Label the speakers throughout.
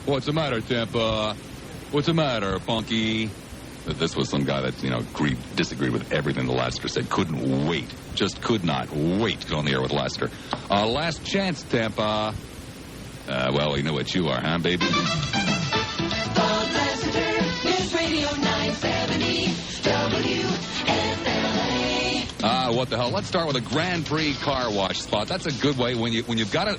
Speaker 1: What's the matter, Tampa? What's the matter, Punky? This was some guy that, disagreed with everything the Lassiter said. Couldn't wait. Just could not wait to go on the air with Lassiter. Last chance, Tampa. Well, we know what you are, huh, baby?
Speaker 2: Lassiter, News Radio 970, WFLA.
Speaker 1: What the hell? Let's start with a Grand Prix car wash spot. That's a good way when you think you've got a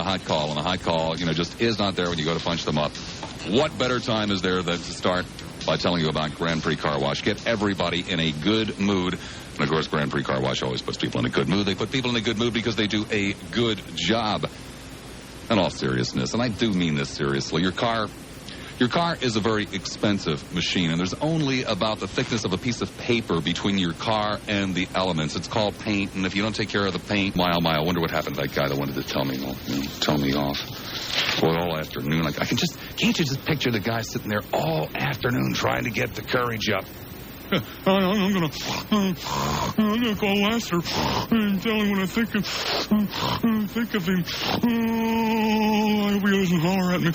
Speaker 1: hot call, and the hot call, just is not there when you go to punch them up. What better time is there than to start by telling you about Grand Prix Car Wash? Get everybody in a good mood. And, of course, Grand Prix Car Wash always puts people in a good mood. They put people in a good mood because they do a good job. In all seriousness, and I do mean this seriously, your car is a very expensive machine, and there's only about the thickness of a piece of paper between your car and the elements. It's called paint, and if you don't take care of the paint, I wonder what happened to that guy that wanted to tell me off. Well, all afternoon, can't you just picture the guy sitting there all afternoon trying to get the courage up?
Speaker 3: I'm gonna call Lassiter and tell him what I think of him. I hope he doesn't holler at me.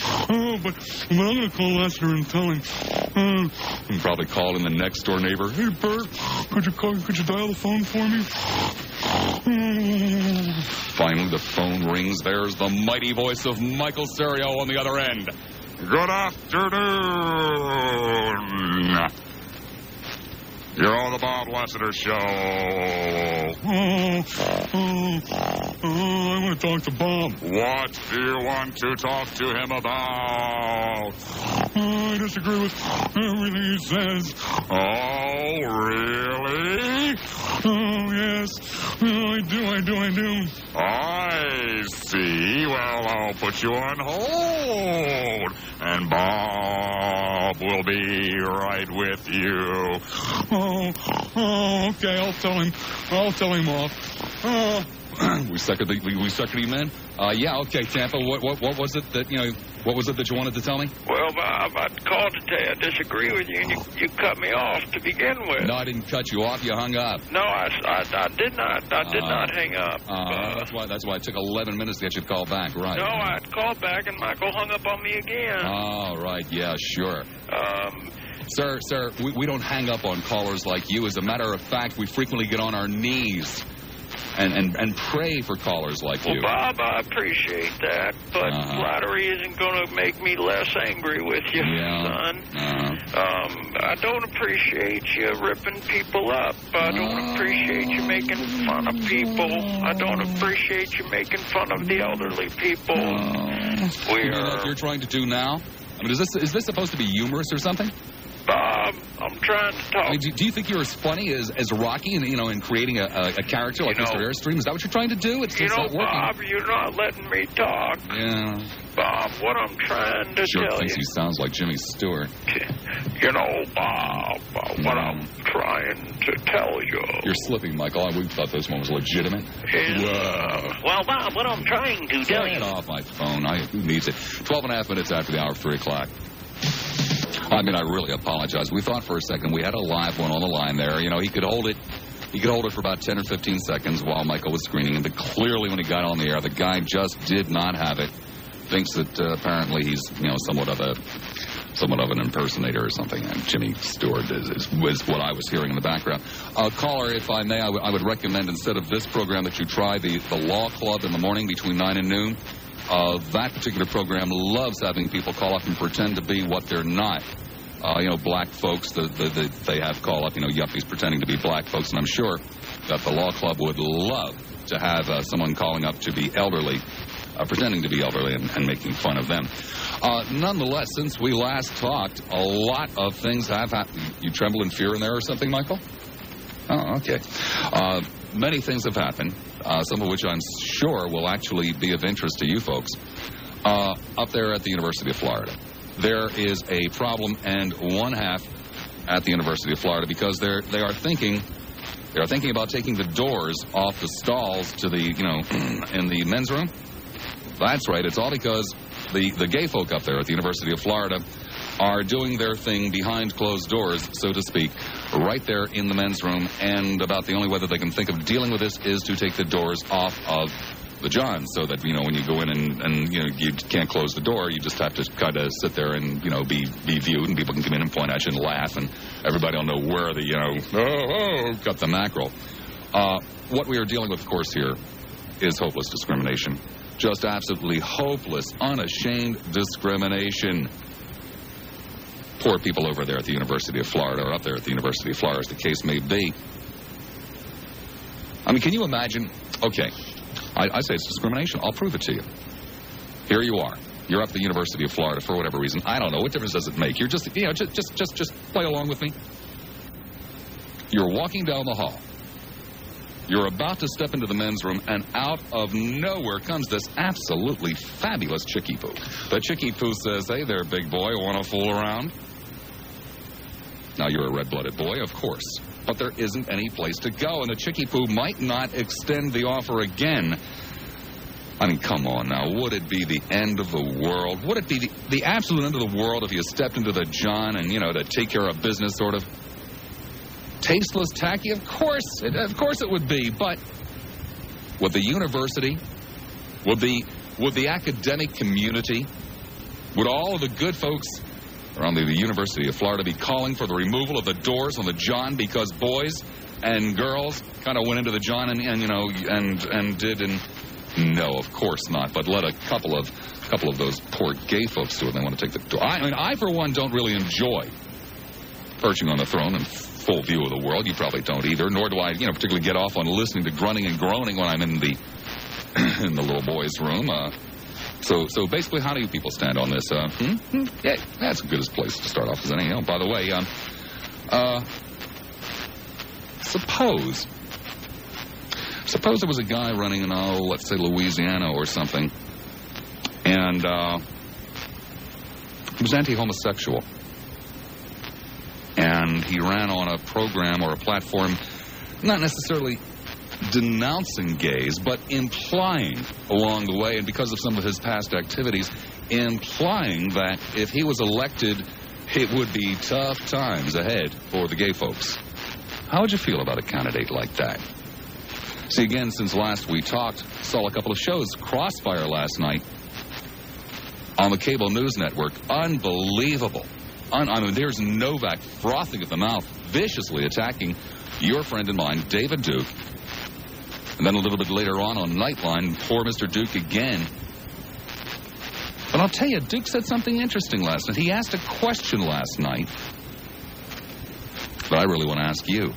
Speaker 3: But I'm gonna call Lassiter and tell him.
Speaker 1: And probably call in the next door neighbor.
Speaker 3: Hey, Bert, could you dial the phone for me?
Speaker 1: Finally, the phone rings. There's the mighty voice of Michael Serio on the other end.
Speaker 4: Good afternoon. You're on the Bob Lassiter Show.
Speaker 3: I want to talk to Bob.
Speaker 4: What do you want to talk to him about?
Speaker 3: I disagree with everything he says.
Speaker 4: Oh, really?
Speaker 3: Oh, yes. I do.
Speaker 4: I see. Well, I'll put you on hold. And Bob will be right with you.
Speaker 3: Okay, I'll tell him off.
Speaker 1: We suckered him in? Yeah, okay, Tampa. What was it that you wanted to tell me?
Speaker 5: Well, Bob, I called to tell you I disagree with you, and you cut me off to begin with.
Speaker 1: No, I didn't cut you off. You hung up.
Speaker 5: No, I did not. I did not hang up.
Speaker 1: That's why it took 11 minutes to get you to call back, right?
Speaker 5: No, I called back, and Michael hung up on me again.
Speaker 1: Oh, right. Yeah, sure. Sir, we don't hang up on callers like you. As a matter of fact, we frequently get on our knees and pray for callers like you.
Speaker 5: Well, Bob, I appreciate that, but flattery isn't going to make me less angry with you, son. I don't appreciate you ripping people up. I don't appreciate you making fun of people. I don't appreciate you making fun of the elderly people.
Speaker 1: You know what you're trying to do now? I mean, is this supposed to be humorous or something?
Speaker 5: Bob, I'm trying to talk.
Speaker 1: I mean, do you think you're as funny as Rocky in creating a character like Mr. Airstream? Is that what you're trying to do? It's not working.
Speaker 5: Bob, you're not letting me talk.
Speaker 1: Yeah.
Speaker 5: Bob, what I'm trying to tell
Speaker 1: thinks
Speaker 5: you...
Speaker 1: he sounds like Jimmy Stewart.
Speaker 5: Bob, what I'm trying to tell you...
Speaker 1: You're slipping, Michael. We thought this one was legitimate.
Speaker 5: Well, Bob, what I'm trying to tell you...
Speaker 1: Get off my phone. Who needs it? 12 and a half minutes after the hour of 3 o'clock. I mean, I really apologize. We thought for a second we had a live one on the line there. He could hold it. He could hold it for about 10 or 15 seconds while Michael was screening. But clearly when he got on the air, the guy just did not have it. Thinks that apparently he's, somewhat of an impersonator or something. And Jimmy Stewart is what I was hearing in the background. Caller, if I may, I would recommend instead of this program that you try the Law Club in the morning between 9 and noon. That particular program loves having people call up and pretend to be what they're not. Black folks, they have call up, yuppies pretending to be black folks. And I'm sure that the Law Club would love to have someone calling up to be elderly, pretending to be elderly and making fun of them. Nonetheless, since we last talked, a lot of things have happened. You tremble in fear in there or something, Michael? Oh, okay. Many things have happened, some of which I'm sure will actually be of interest to you folks. Up there at the University of Florida, there is a problem and one half at the University of Florida because they are thinking about taking the doors off the stalls to the in the men's room. That's right. It's all because the gay folk up there at the University of Florida are doing their thing behind closed doors, so to speak, right there in the men's room. And about the only way that they can think of dealing with this is to take the doors off of the John, so that, when you go in and you can't close the door, you just have to kind of sit there and, be viewed, and people can come in and point at you and laugh, and everybody will know where the, got the mackerel. What we are dealing with, of course, here is hopeless discrimination. Just absolutely hopeless, unashamed discrimination. Poor people over there at the University of Florida, or up there at the University of Florida, as the case may be. I mean, can you imagine? Okay, I say it's discrimination. I'll prove it to you. Here you are. You're up at the University of Florida for whatever reason. I don't know. What difference does it make? You're just play along with me. You're walking down the hall. You're about to step into the men's room, and out of nowhere comes this absolutely fabulous chickie poo. The chickie poo says, "Hey there, big boy, want to fool around?" Now, you're a red-blooded boy, of course, but there isn't any place to go, and the chickie poo might not extend the offer again. I mean, come on now. Would it be the end of the world? Would it be the absolute end of the world if you stepped into the John and, to take care of business, sort of? Tasteless, tacky? Of course it would be. But would the university, would the academic community, would all of the good folks around the University of Florida be calling for the removal of the doors on the John because boys and girls kind of went into the John and did? And no, of course not. But let a couple of those poor gay folks do it. They want to take the door. I for one don't really enjoy perching on the throne and full view of the world. You probably don't either, nor do I, particularly get off on listening to grunting and groaning when I'm in the in the little boy's room. So basically, how do you people stand on this? Yeah, that's a good place to start off as any. By the way, suppose there was a guy running in, let's say Louisiana or something, and he was anti-homosexual. And he ran on a program or a platform, not necessarily denouncing gays, but implying along the way, and because of some of his past activities, implying that if he was elected, it would be tough times ahead for the gay folks. How would you feel about a candidate like that? See, again, since last we talked, saw a couple of shows. Crossfire last night on the cable news network. Unbelievable. There's Novak frothing at the mouth, viciously attacking your friend and mine, David Duke. And then a little bit later on Nightline, poor Mr. Duke again. But I'll tell you, Duke said something interesting last night. He asked a question last night that I really want to ask you.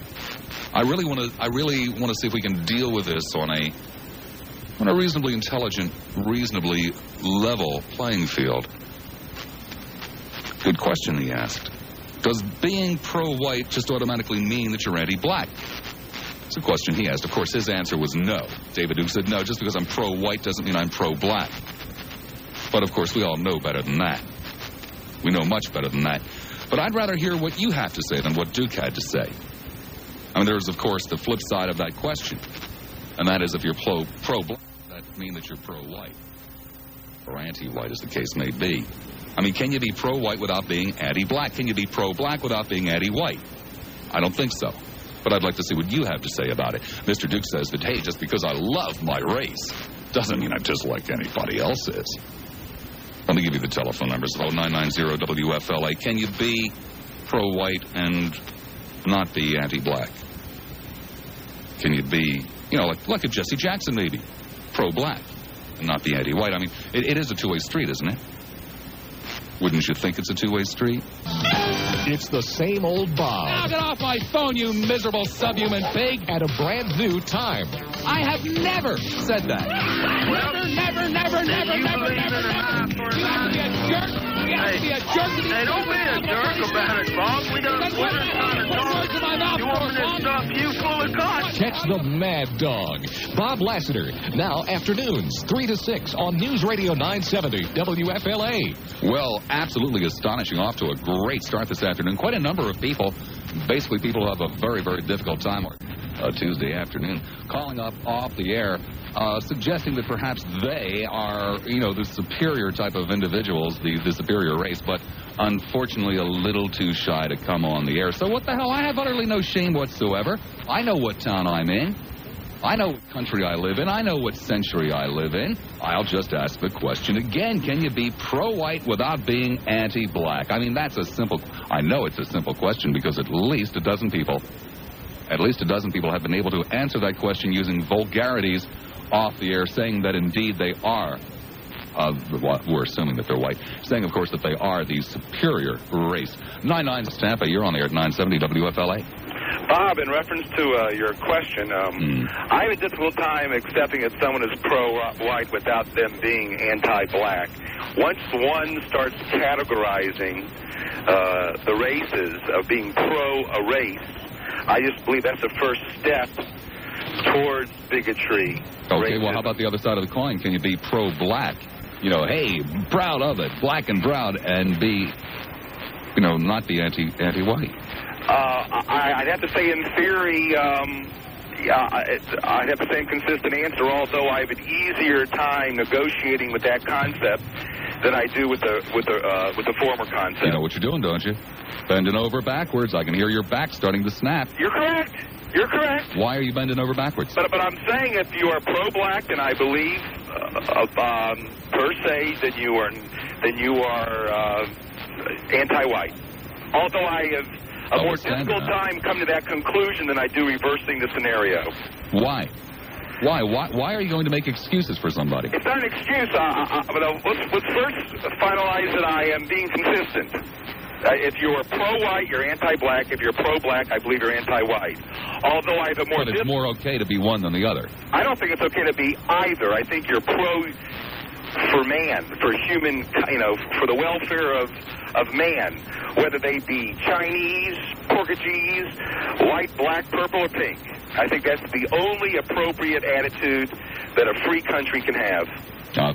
Speaker 1: I really want to see if we can deal with this on a reasonably intelligent, reasonably level playing field. Good question he asked. Does being pro-white just automatically mean that you're anti-black? It's a question he asked. Of course, his answer was no. David Duke said, no, just because I'm pro-white doesn't mean I'm pro-black. But, of course, we all know better than that. We know much better than that. But I'd rather hear what you have to say than what Duke had to say. There's, of course, the flip side of that question. And that is, if you're pro-black, that means that you're pro-white. Or anti-white, as the case may be. Can you be pro-white without being anti-black? Can you be pro-black without being anti-white? I don't think so. But I'd like to see what you have to say about it. Mr. Duke says that, hey, just because I love my race doesn't mean I dislike anybody else's. Let me give you the telephone numbers. 0990-WFLA. Can you be pro-white and not be anti-black? Can you be, like a Jesse Jackson maybe, pro-black and not be anti-white? It is a two-way street, isn't it? Wouldn't you think it's a two-way street?
Speaker 6: It's the same old Bob.
Speaker 1: Now get off my phone, you miserable subhuman pig.
Speaker 6: At a brand new time.
Speaker 1: I have never said that. Never. You have to be a jerk. You have to be a jerk.
Speaker 5: Hey, don't be a jerk about it, Bob. We're just trying to talk. You want me to stop you full of caution?
Speaker 6: Catch the Mad Dog, Bob Lassiter, now afternoons, 3 to 6 on News Radio 970 WFLA.
Speaker 1: Well, absolutely astonishing. Off to a great start this afternoon. Quite a number of people, basically people who have a very, very difficult time Tuesday afternoon, calling up off the air, suggesting that perhaps they are, the superior type of individuals, the superior race, but unfortunately a little too shy to come on the air. So what the hell? I have utterly no shame whatsoever. I know what town I'm in. I know what country I live in. I know what century I live in. I'll just ask the question again. Can you be pro-white without being anti-black? I mean, that's a simple... I know it's a simple question because at least a dozen people have been able to answer that question using vulgarities off the air, saying that indeed they are... we're assuming that they're white. Saying, of course, that they are the superior race. 99 Tampa, you're on the air at 970 WFLA.
Speaker 7: Bob, in reference to your question, I have a difficult time accepting that someone is pro-white without them being anti-black. Once one starts categorizing the races of being pro a race, I just believe that's the first step towards bigotry.
Speaker 1: Okay,
Speaker 7: racism.
Speaker 1: Well, how about the other side of the coin? Can you be pro-black? You know, hey, proud of it, black and proud, and be, you know, not be anti-white?
Speaker 7: I'd have to say, in theory, I'd have to say a consistent answer, although I have an easier time negotiating with that concept than I do with the former concept.
Speaker 1: You know what you're doing, don't you? Bending over backwards. I can hear your back starting to snap.
Speaker 7: You're correct. You're correct.
Speaker 1: Why are you bending over backwards?
Speaker 7: But I'm saying if you are pro-black, then I believe, per se, that you are anti-white. Although I have a more difficult time coming to that conclusion than I do reversing the scenario.
Speaker 1: Why? Why are you going to make excuses for somebody?
Speaker 7: It's not an excuse. Let's first finalize that I am being consistent. If you're pro-white, you're anti-black. If you're pro-black, I believe you're anti-white. Although I have a more...
Speaker 1: But it's more okay to be one than the other.
Speaker 7: I don't think it's okay to be either. I think you're pro for man, for human, for the welfare of man, whether they be Chinese, Portuguese, white, black, purple, or pink. I think that's the only appropriate attitude that a free country can have.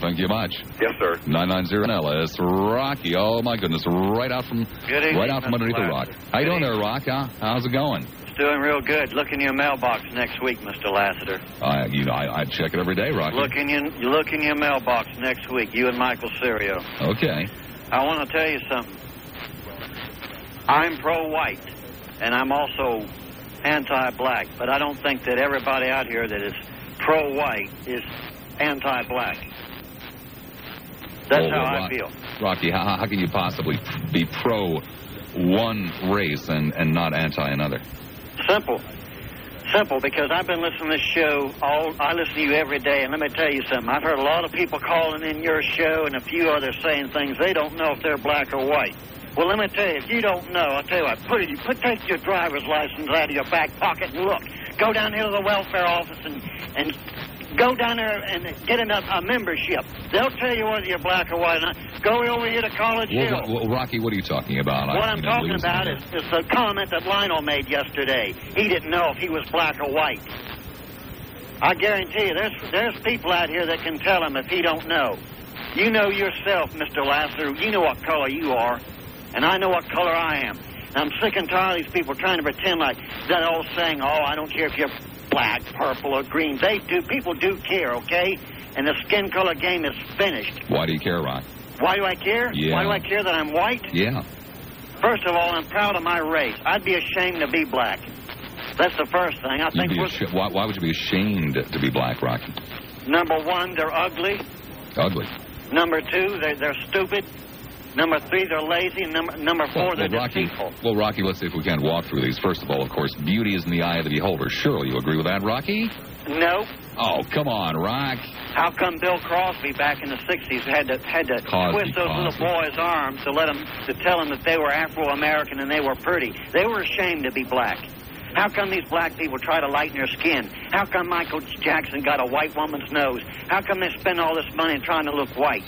Speaker 1: Thank you much.
Speaker 7: Yes, sir.
Speaker 1: 990 Ellis, Rocky. Oh my goodness, right out from underneath the rock. How you doing there, Rock? Huh? How's it going?
Speaker 8: It's doing real good. Look in your mailbox next week, Mr. Lassiter.
Speaker 1: I check it every day, Rocky.
Speaker 8: Look in your mailbox next week. You and Michael Serio.
Speaker 1: Okay.
Speaker 8: I want to tell you something. I'm pro-white, and I'm also anti-black, but I don't think that everybody out here that is pro-white is anti-black. That's how I feel.
Speaker 1: Rocky, how can you possibly be pro one race and not anti another?
Speaker 8: Simple, because I've been listening to this show. I listen to you every day, and let me tell you something. I've heard a lot of people calling in your show and a few others saying things. They don't know if they're black or white. Well, let me tell you, if you don't know, I'll tell you what, take your driver's license out of your back pocket and look. Go down here to the welfare office and go down there and get a membership. They'll tell you whether you're black or white or not. Go over here to College Hill.
Speaker 1: Well, Rocky, what are you talking about?
Speaker 8: What I'm talking about is the comment that Lionel made yesterday. He didn't know if he was black or white. I guarantee you, there's people out here that can tell him if he don't know. You know yourself, Mr. Lassiter. You know what color you are, and I know what color I am. And I'm sick and tired of these people trying to pretend like that old saying, I don't care if you're black, purple, or green. They do. People do care, okay? And the skin color game is finished.
Speaker 1: Why do you care, Rock?
Speaker 8: Why do I care?
Speaker 1: Yeah.
Speaker 8: Why do I care that I'm white?
Speaker 1: Yeah.
Speaker 8: First of all, I'm proud of my race. I'd be ashamed to be black. That's the first thing. I think.
Speaker 1: Why would you be ashamed to be black, Rocky?
Speaker 8: Number one, they're ugly.
Speaker 1: Ugly.
Speaker 8: Number two, they're stupid. Number three, they're lazy. Number four, they're deceitful.
Speaker 1: Well, Rocky, let's see if we can walk through these. First of all, of course, beauty is in the eye of the beholder. Surely you agree with that, Rocky?
Speaker 8: No.
Speaker 1: Oh, come on, Rock.
Speaker 8: How come Bill Crosby back in the 60s had to twist those little boys' arms to tell them that they were Afro-American and they were pretty? They were ashamed to be black. How come these black people try to lighten their skin? How come Michael Jackson got a white woman's nose? How come they spend all this money trying to look white?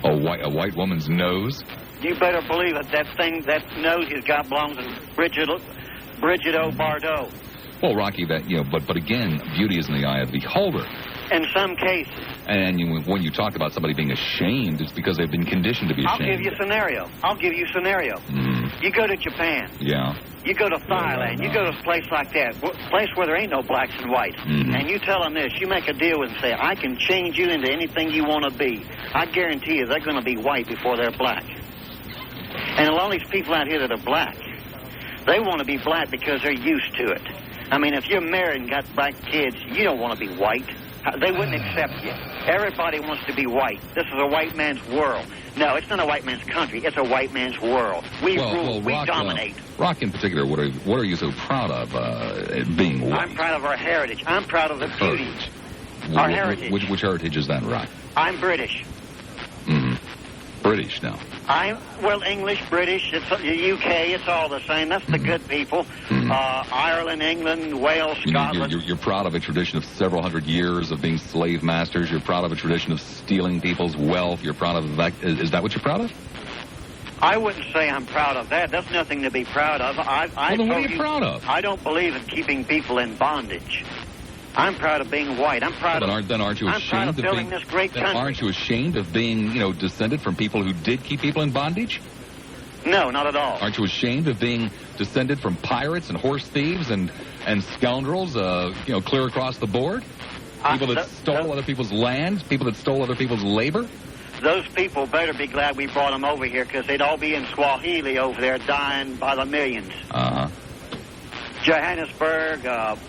Speaker 1: A white woman's nose?
Speaker 8: You better believe it. That nose he's got belongs to Bridget O. Bardot.
Speaker 1: Well, Rocky, but again, beauty is in the eye of the beholder.
Speaker 8: In some cases.
Speaker 1: And when you talk about somebody being ashamed, it's because they've been conditioned to be ashamed.
Speaker 8: I'll give you a scenario.
Speaker 1: Mm.
Speaker 8: You go to Japan.
Speaker 1: Yeah.
Speaker 8: You go to Thailand. You go to a place like that, a place where there ain't no blacks and whites.
Speaker 1: Mm-hmm.
Speaker 8: And you tell them this. You make a deal with them and say, I can change you into anything you want to be. I guarantee you they're going to be white before they're black. And a lot of these people out here that are black, they want to be black because they're used to it. I mean, if you're married and got black kids, you don't want to be white. They wouldn't accept you. Everybody wants to be white. This is a white man's world. No, it's not a white man's country. It's a white man's world. We rule. We dominate.
Speaker 1: Rock in particular, what are you so proud of being white?
Speaker 8: I'm proud of our heritage. I'm proud of the beauty. Our heritage.
Speaker 1: Which heritage is that, Rock?
Speaker 8: I'm British.
Speaker 1: Mm-hmm. British now.
Speaker 8: Well, English, British, it's the UK, it's all the same. That's the good people. Mm-hmm. Ireland, England, Wales, Scotland.
Speaker 1: You're proud of a tradition of several hundred years of being slave masters. You're proud of a tradition of stealing people's wealth. You're proud of that. Is that what you're proud of?
Speaker 8: I wouldn't say I'm proud of that. That's nothing to be proud of.
Speaker 1: Well, then what are you proud of?
Speaker 8: I don't believe in keeping people in bondage. I'm proud of being white. I'm proud of building this great country.
Speaker 1: Aren't you ashamed of being, descended from people who did keep people in bondage?
Speaker 8: No, not at all.
Speaker 1: Aren't you ashamed of being descended from pirates and horse thieves and scoundrels, clear across the board? People that stole other people's land, people that stole other people's labor?
Speaker 8: Those people better be glad we brought them over here, because they'd all be in Swahili over there dying by the millions.
Speaker 1: Uh-huh.
Speaker 8: Johannesburg,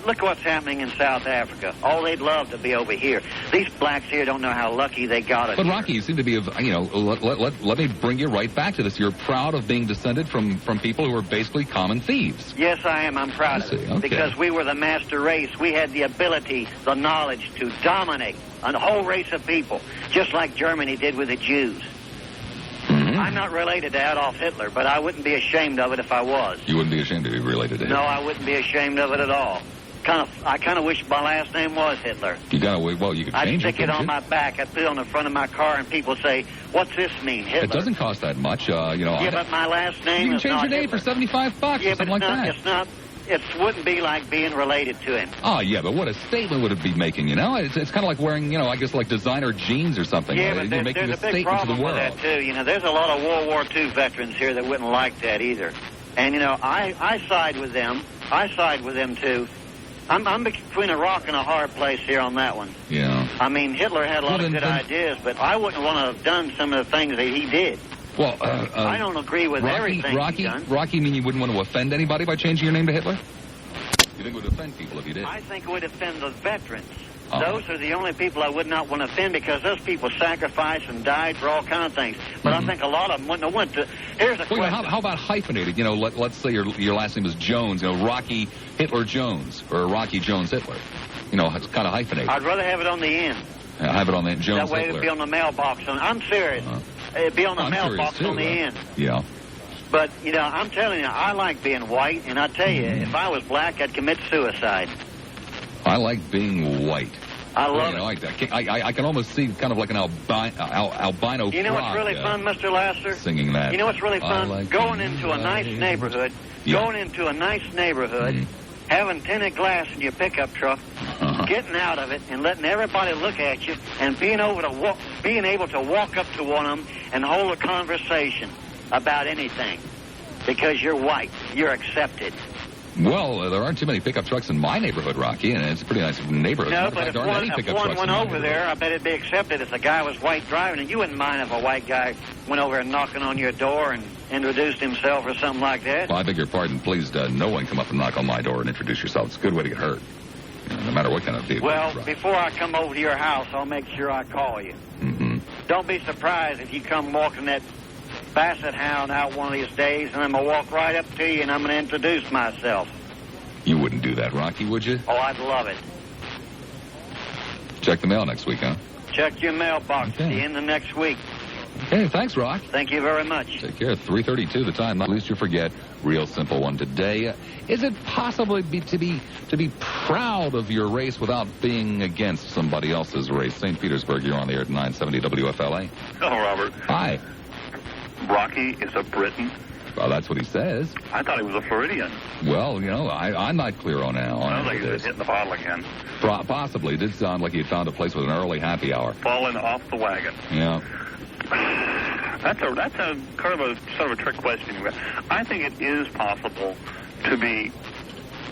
Speaker 8: look what's happening in South Africa. Oh, they'd love to be over here. These blacks here don't know how lucky they got it.
Speaker 1: But, Rocky, you seem to be, let me bring you right back to this. You're proud of being descended from people who are basically common thieves.
Speaker 8: Yes, I am. I'm proud of it. Okay. Because we were the master race. We had the ability, the knowledge to dominate a whole race of people, just like Germany did with the Jews. I'm not related to Adolf Hitler, but I wouldn't be ashamed of it if I was.
Speaker 1: You wouldn't be ashamed to be related to Hitler?
Speaker 8: No, I wouldn't be ashamed of it at all. I kind of wish my last name was Hitler.
Speaker 1: You could change it.
Speaker 8: I'd stick it on my back. I'd put it on the front of my car, and people say, "What's this mean, Hitler?"
Speaker 1: It doesn't cost that much,
Speaker 8: Yeah, but my last name is not
Speaker 1: You can change your name
Speaker 8: Hitler.
Speaker 1: for $75
Speaker 8: yeah,
Speaker 1: or something like that.
Speaker 8: It's not. It wouldn't be like being related to him.
Speaker 1: Oh, yeah, but what a statement would it be making, It's kind of like wearing, I guess like designer jeans or something.
Speaker 8: Yeah, but
Speaker 1: You're making
Speaker 8: there's a big
Speaker 1: statement
Speaker 8: problem
Speaker 1: to the
Speaker 8: with
Speaker 1: world.
Speaker 8: that, too. There's a lot of World War II veterans here that wouldn't like that either. And, I side with them. I side with them, too. I'm between a rock and a hard place here on that one.
Speaker 1: Yeah.
Speaker 8: I mean, Hitler had a lot of good ideas, but I wouldn't want to have done some of the things that he did.
Speaker 1: Well,
Speaker 8: I don't agree with everything he's done.
Speaker 1: Rocky, you mean you wouldn't want to offend anybody by changing your name to Hitler? You think it would offend people if you did?
Speaker 8: I think it would offend the veterans. Those are the only people I would not want to offend, because those people sacrificed and died for all kinds of things. But I think a lot of them wouldn't have went to... Here's a question.
Speaker 1: How about hyphenated? Let's say your last name is Jones. Rocky Hitler Jones or Rocky Jones Hitler. It's kind of hyphenated.
Speaker 8: I'd rather have it on the end.
Speaker 1: Have it on the end, Jones
Speaker 8: That way
Speaker 1: Hitler.
Speaker 8: it'd be on the mailbox. I'm serious. It'd be on the mailbox on the end.
Speaker 1: Yeah.
Speaker 8: But, I'm telling you, I like being white, and I tell you, if I was black, I'd commit suicide.
Speaker 1: I like being white.
Speaker 8: I love it.
Speaker 1: I can almost see kind of like an albino
Speaker 8: You know what's really fun, Mr. Lassiter?
Speaker 1: Singing that.
Speaker 8: You know what's really fun? Going into a nice neighborhood, having tinted glass in your pickup truck, getting out of it and letting everybody look at you, and being able to walk up to one of them and hold a conversation about anything, because you're white, you're accepted.
Speaker 1: Well, there aren't too many pickup trucks in my neighborhood, Rocky, and it's a pretty nice neighborhood.
Speaker 8: No, but if one went over there, I bet it'd be accepted if the guy was white driving, and you wouldn't mind if a white guy went over and knocking on your door and introduced himself or something like that.
Speaker 1: Well, I beg your pardon. Please, no one come up and knock on my door and introduce yourself. It's a good way to get hurt, no matter what kind of vehicle.
Speaker 8: Well, before I come over to your house, I'll make sure I call you.
Speaker 1: Mm-hmm.
Speaker 8: Don't be surprised if you come walking that basset hound out one of these days, and I'm going to walk right up to you, and I'm going to introduce myself.
Speaker 1: You wouldn't do that, Rocky, would you?
Speaker 8: Oh, I'd love it.
Speaker 1: Check the mail next week, huh?
Speaker 8: Check your mailbox at the end of next week.
Speaker 1: Hey, thanks, Rock.
Speaker 8: Thank you very much.
Speaker 1: Take care. 3:32 the time. Not least you forget. Real simple one today. Is it possible to be proud of your race without being against somebody else's race? St. Petersburg, you're on the air at 970 WFLA.
Speaker 9: Hello, Robert.
Speaker 1: Hi.
Speaker 9: Rocky is a Briton.
Speaker 1: Well, that's what he says.
Speaker 9: I thought he was a Floridian.
Speaker 1: Well, I'm not clear on now.
Speaker 9: Sounds like he's hitting the bottle again.
Speaker 1: Possibly. It did sound like he had found a place with an early happy hour.
Speaker 9: Falling off the wagon.
Speaker 1: Yeah.
Speaker 9: That's a kind of a sort of a trick question. I think it is possible to be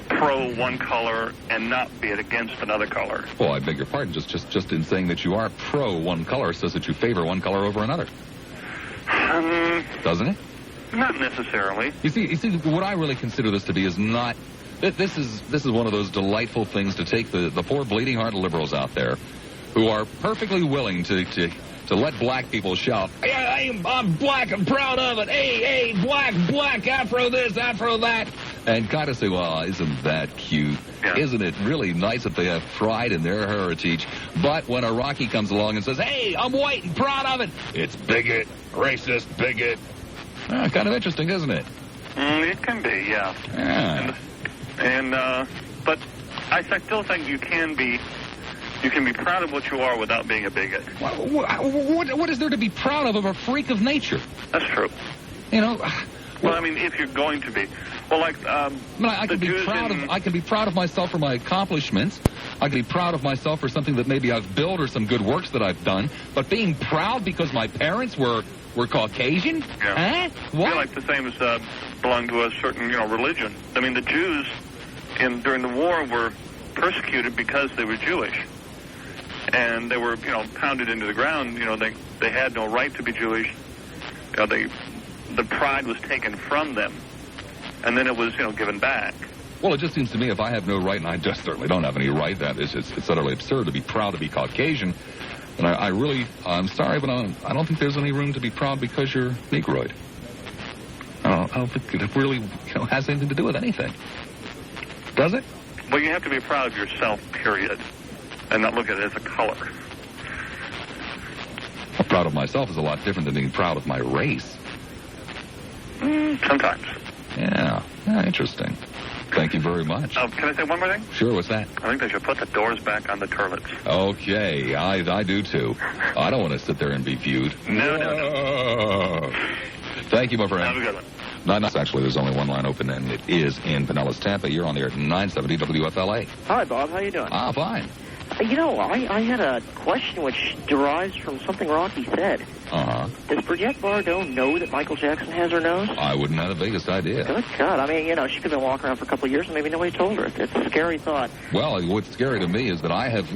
Speaker 9: pro one color and not be against another color.
Speaker 1: Well, I beg your pardon. Just in saying that you are pro one color says that you favor one color over another.
Speaker 9: Doesn't
Speaker 1: it?
Speaker 9: Not necessarily.
Speaker 1: You see, what I really consider this to be is not This is one of those delightful things to take the poor bleeding heart liberals out there who are perfectly willing to let black people shout, hey, I'm black, I'm proud of it, hey, black, Afro this, Afro that, and kind of say, well, isn't that cute? Yeah. Isn't it really nice that they have pride in their heritage? But when a Rocky comes along and says, hey, I'm white and proud of it, it's bigot, racist, bigot. Kind of interesting, isn't it?
Speaker 9: It can be, yeah. But I still think you can be proud of what you are without being a bigot.
Speaker 1: What is there to be proud of a freak of nature?
Speaker 9: That's true.
Speaker 1: You know.
Speaker 9: Well, I mean, if you're going to be, well, like
Speaker 1: I can be proud of myself for my accomplishments. I can be proud of myself for something that maybe I've built or some good works that I've done. But being proud because my parents were Caucasian?
Speaker 9: Yeah.
Speaker 1: Huh? What?
Speaker 9: I feel like the same as belong to a certain religion. I mean, the Jews during the war were persecuted because they were Jewish. And they were, pounded into the ground. They had no right to be Jewish. The pride was taken from them, and then it was, given back.
Speaker 1: Well, it just seems to me if I have no right, and I just certainly don't have any right, that is, it's utterly absurd to be proud to be Caucasian. And I'm sorry, but I don't think there's any room to be proud because you're Negroid. I don't think it really has anything to do with anything. Does it?
Speaker 9: Well, you have to be proud of yourself, period. And not look at it as a color.
Speaker 1: Well, proud of myself is a lot different than being proud of my race.
Speaker 9: Sometimes.
Speaker 1: Yeah, interesting. Thank you very much.
Speaker 9: Can I say one more thing?
Speaker 1: Sure, what's that?
Speaker 9: I think they should put the doors back on the toilets.
Speaker 1: Okay, I do too. I don't want to sit there and be viewed.
Speaker 9: No.
Speaker 1: Thank you, my friend.
Speaker 9: Have a good one.
Speaker 1: No, actually, there's only one line open, and it is in Pinellas, Tampa. You're on the air at 970 WFLA.
Speaker 10: Hi, Bob. How you doing?
Speaker 1: Fine.
Speaker 10: I had a question which derives from something Rocky said.
Speaker 1: Uh-huh.
Speaker 10: Does Bridget Bardot know that Michael Jackson has her nose?
Speaker 1: I wouldn't have the biggest idea.
Speaker 10: Good God. I mean, she could have been walking around for a couple of years and maybe nobody told her. It's a scary thought.
Speaker 1: Well, what's scary to me is that I have,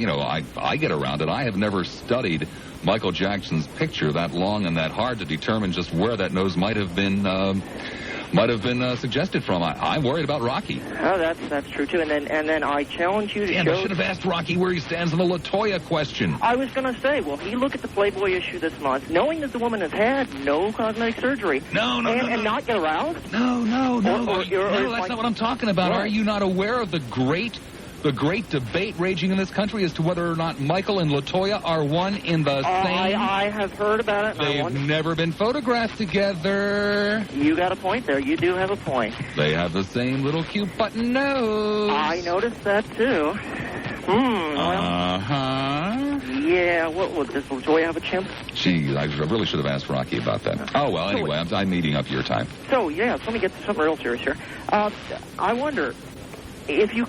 Speaker 1: I get around it. I have never studied Michael Jackson's picture that long and that hard to determine just where that nose might have been suggested from. I'm worried about Rocky.
Speaker 10: Oh, that's true too. And then I challenge you to show.
Speaker 1: I should have asked Rocky where he stands on the LaToya question.
Speaker 10: I was going to say, will he look at the Playboy issue this month, knowing that the woman has had no cosmetic surgery, and not get aroused?
Speaker 1: No. That's not what I'm talking about.
Speaker 10: What?
Speaker 1: Are you not aware of the great debate raging in this country as to whether or not Michael and LaToya are one in the same...
Speaker 10: I have heard about it.
Speaker 1: They've never been photographed together.
Speaker 10: You got a point there. You do have a point.
Speaker 1: They have the same little cute button nose.
Speaker 10: I noticed that, too. Yeah, does LaToya have a chimp?
Speaker 1: Gee, I really should have asked Rocky about that. Oh, well, anyway, I'm eating up your time.
Speaker 10: So, let me get to something real serious here. I wonder if you...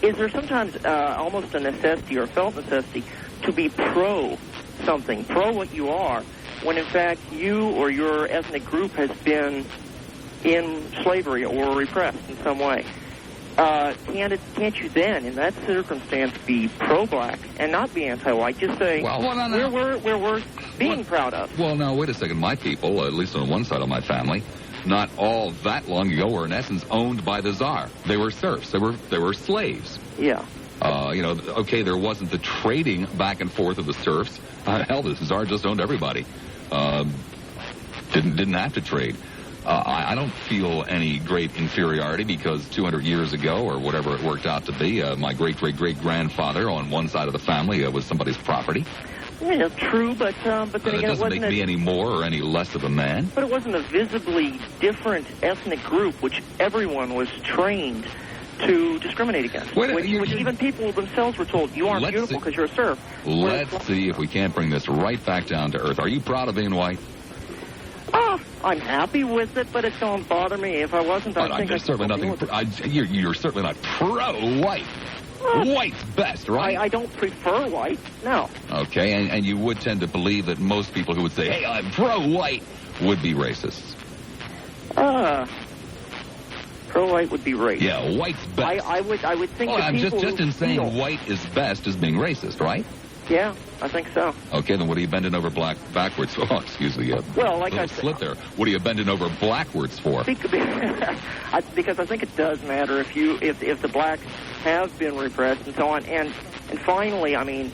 Speaker 10: Is there sometimes almost a necessity or felt necessity to be pro something, pro what you are, when in fact you or your ethnic group has been in slavery or repressed in some way? Can't you then, in that circumstance, be pro-black and not be anti-white? Just say, we're worth being proud of.
Speaker 1: Well, now, wait a second. My people, at least on one side of my family, not all that long ago, were in essence owned by the Tsar. They were serfs. They were slaves.
Speaker 10: Yeah.
Speaker 1: There wasn't the trading back and forth of the serfs. Hell, the Tsar just owned everybody. Didn't have to trade. I don't feel any great inferiority because 200 years ago, or whatever it worked out to be, my great-great-great-grandfather on one side of the family was somebody's property.
Speaker 10: Yeah, true, but then again,
Speaker 1: it doesn't make me any more or any less of a man.
Speaker 10: But it wasn't a visibly different ethnic group which everyone was trained to discriminate against. Which even people themselves were told, you aren't beautiful because you're a serf.
Speaker 1: Let's see if we can't bring this right back down to earth. Are you proud of being white?
Speaker 10: I'm happy with it, but it don't bother me. If I wasn't, I think
Speaker 1: you're certainly not pro-white. White's best, right?
Speaker 10: I don't prefer white, no.
Speaker 1: Okay, and you would tend to believe that most people who would say, hey, I'm pro-white, would be racists.
Speaker 10: Pro-white would be racist.
Speaker 1: Yeah, white's best.
Speaker 10: I would think that
Speaker 1: I'm
Speaker 10: people
Speaker 1: just in saying
Speaker 10: feel...
Speaker 1: white is best as being racist, right?
Speaker 10: Yeah, I think so.
Speaker 1: Okay, then what are you bending over backwards for? Oh, excuse me.
Speaker 10: Well, like I said,
Speaker 1: slip there. What are you bending over backwards for?
Speaker 10: Because I think it does matter if the blacks have been repressed and so on. And finally, I mean,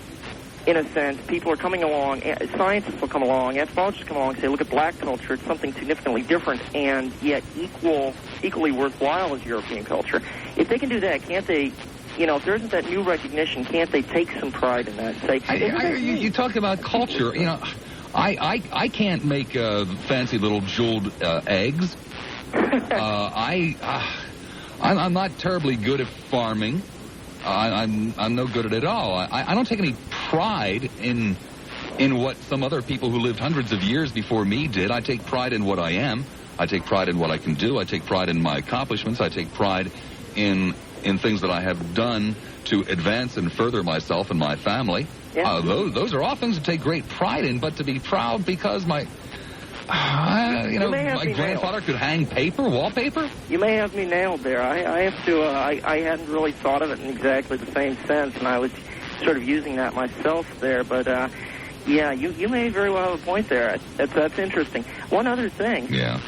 Speaker 10: in a sense, people are coming along, scientists will come along, anthropologists come along and say, look at black culture, it's something significantly different and yet equally worthwhile as European culture. If they can do that, can't they, you know, if there isn't that new recognition, can't they take some pride in that and say...
Speaker 1: You talk about culture, you know, I can't make fancy little jeweled eggs. I'm not terribly good at farming. I'm no good at it at all. I don't take any pride in what some other people who lived hundreds of years before me did. I take pride in what I am. I take pride in what I can do. I take pride in my accomplishments. I take pride in things that I have done to advance and further myself and my family.
Speaker 10: Yeah.
Speaker 1: Those are all things to take great pride in, but to be proud because my grandfather could hang wallpaper.
Speaker 10: You may have me nailed there. I have to. I hadn't really thought of it in exactly the same sense, and I was sort of using that myself there. But yeah, you may very well have a point there. That's interesting. One other thing.
Speaker 1: Yeah.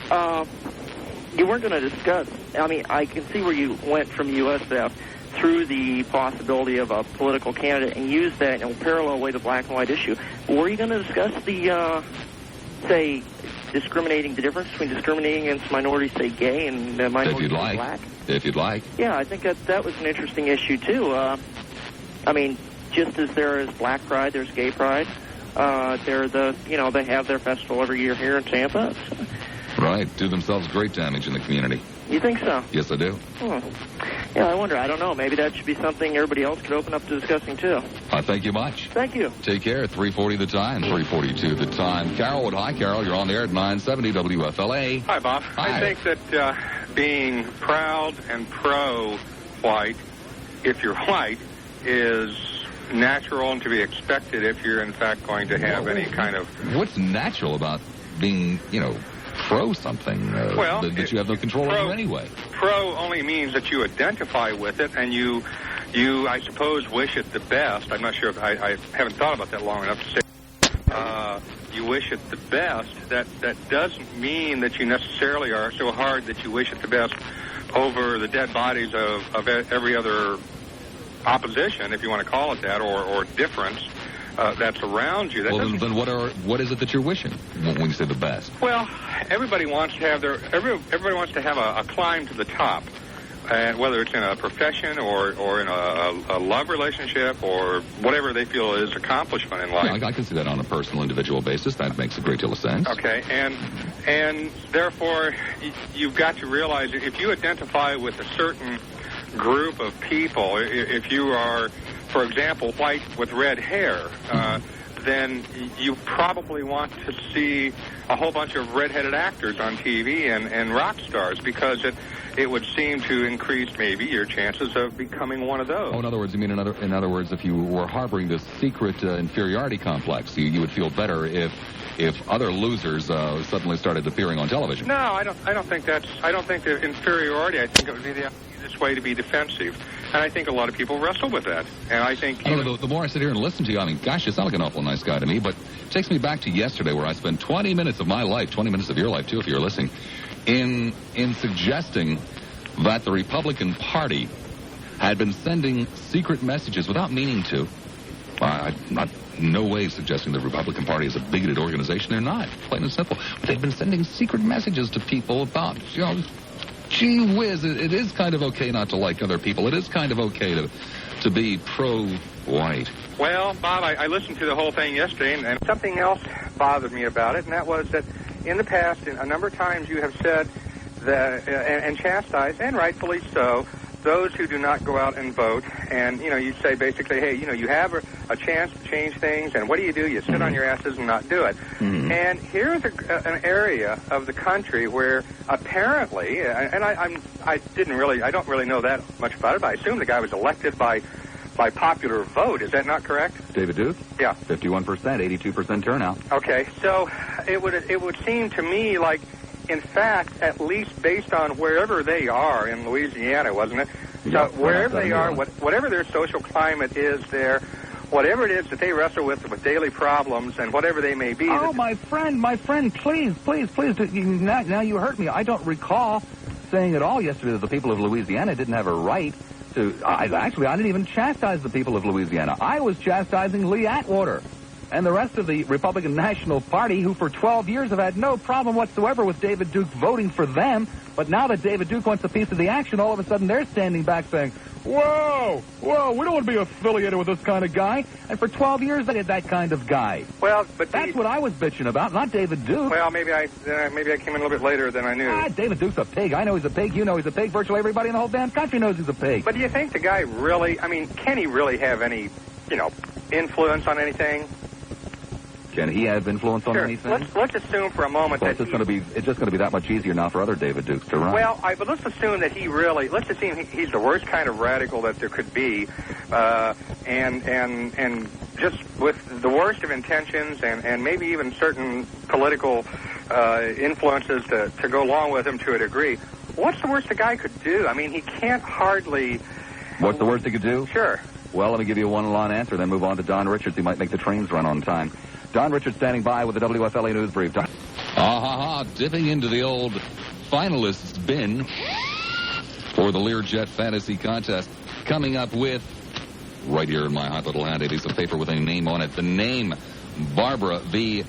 Speaker 10: You weren't going to discuss. I mean, I can see where you went from USF through the possibility of a political candidate and use that in a parallel way to black and white issue. Were you going to discuss the say, the difference between discriminating against minorities, say, gay, and minorities, black?
Speaker 1: If you'd like.
Speaker 10: Yeah, I think that was an interesting issue, too. I mean, just as there is black pride, there's gay pride. They have their festival every year here in Tampa.
Speaker 1: Right. Do themselves great damage in the community.
Speaker 10: You think so?
Speaker 1: Yes, I do.
Speaker 10: Yeah, I wonder. I don't know. Maybe that should be something everybody else could open up to discussing, too.
Speaker 1: Thank you much.
Speaker 10: Thank you.
Speaker 1: Take care. 3:40 the time. 3:42 the time. Carol, hi, Carol. You're on the air at 970 WFLA.
Speaker 11: Hi, Bob.
Speaker 1: Hi.
Speaker 11: I think that being proud and pro-white, if you're white, is natural and to be expected if you're, in fact, going to have any kind of...
Speaker 1: What's natural about being, pro something that you have no control over anyway?
Speaker 11: Pro only means that you identify with it and you I suppose, wish it the best. I'm not sure if I haven't thought about that long enough to say you wish it the best. That doesn't mean that you necessarily are so hard that you wish it the best over the dead bodies of every other opposition, if you want to call it that, or difference that's around you.
Speaker 1: Then what is it that you're wishing when you say the best?
Speaker 11: Well, everybody wants to have everybody wants to have a climb to the top, and whether it's in a profession or in a love relationship or whatever they feel is accomplishment in life.
Speaker 1: Yeah, I can see that on a personal, individual basis. That makes a great deal of sense.
Speaker 11: Okay, and therefore you've got to realize that if you identify with a certain group of people, if you are, for example, white with red hair, then you probably want to see a whole bunch of redheaded actors on TV and rock stars, because it would seem to increase maybe your chances of becoming one of those.
Speaker 1: Oh, in other words, you mean in other words, if you were harboring this secret inferiority complex, you would feel better if other losers suddenly started appearing on television.
Speaker 11: No, I don't think that inferiority. I think it would be the easiest way to be defensive. And I think a lot of people wrestle with that. And I think...
Speaker 1: the more I sit here and listen to you, I mean, gosh, you sound like an awful nice guy to me, but it takes me back to yesterday where I spent 20 minutes of my life, 20 minutes of your life, too, if you're listening, in suggesting that the Republican Party had been sending secret messages without meaning to. I'm not in no way suggesting the Republican Party is a bigoted organization. They're not, plain and simple. But they've been sending secret messages to people about, gee whiz, it is kind of okay not to like other people. It is kind of okay to be pro-white.
Speaker 11: Well, Bob, I listened to the whole thing yesterday, and something else bothered me about it, and that was that in the past, a number of times you have said that, and chastised, and rightfully so, those who do not go out and vote, and, you say basically, hey, you have a chance to change things, and what do? You sit on your asses and not do it. Mm-hmm. And here's an area of the country where apparently, and I don't really know that much about it, but I assume the guy was elected by popular vote. Is that not correct?
Speaker 1: David Duke?
Speaker 11: Yeah.
Speaker 1: 51%, 82% turnout.
Speaker 11: Okay, so it would seem to me like, in fact, at least based on wherever they are in Louisiana, wasn't it? So wherever they are, whatever their social climate is there, whatever it is that they wrestle with daily problems and whatever they may be.
Speaker 12: Oh, my friend, please. Now you hurt me. I don't recall saying at all yesterday that the people of Louisiana didn't have a right to... I didn't even chastise the people of Louisiana. I was chastising Lee Atwater and the rest of the Republican National Party, who for 12 years have had no problem whatsoever with David Duke voting for them. But now that David Duke wants a piece of the action, all of a sudden they're standing back saying, whoa, we don't want to be affiliated with this kind of guy. And for 12 years they had that kind of guy.
Speaker 11: Well, but
Speaker 12: that's what I was bitching about, not David Duke.
Speaker 11: Well, maybe I came in a little bit later than I knew.
Speaker 12: David Duke's a pig. I know he's a pig. You know he's a pig. Virtually everybody in the whole damn country knows he's a pig.
Speaker 11: But do you think the guy really, can he really have any, influence on anything?
Speaker 12: Can he have influence on anything?
Speaker 11: Let's assume for a moment that
Speaker 12: it's just going to be that much easier now for other David Dukes to run.
Speaker 11: Well, but let's assume that let's assume he's the worst kind of radical that there could be, and just with the worst of intentions and maybe even certain political influences to go along with him to a degree. What's the worst the guy could do? He can't hardly...
Speaker 12: What's the worst he could do?
Speaker 11: Sure.
Speaker 12: Well, let me give you a one-line answer, then move on to Don Richards. He might make the trains run on time. Don Richards standing by with the WFLA News Brief.
Speaker 1: Dipping into the old finalists bin for the Learjet Fantasy Contest. Coming up with, right here in my hot little hand, it is a paper with a name on it. The name, Barbara V.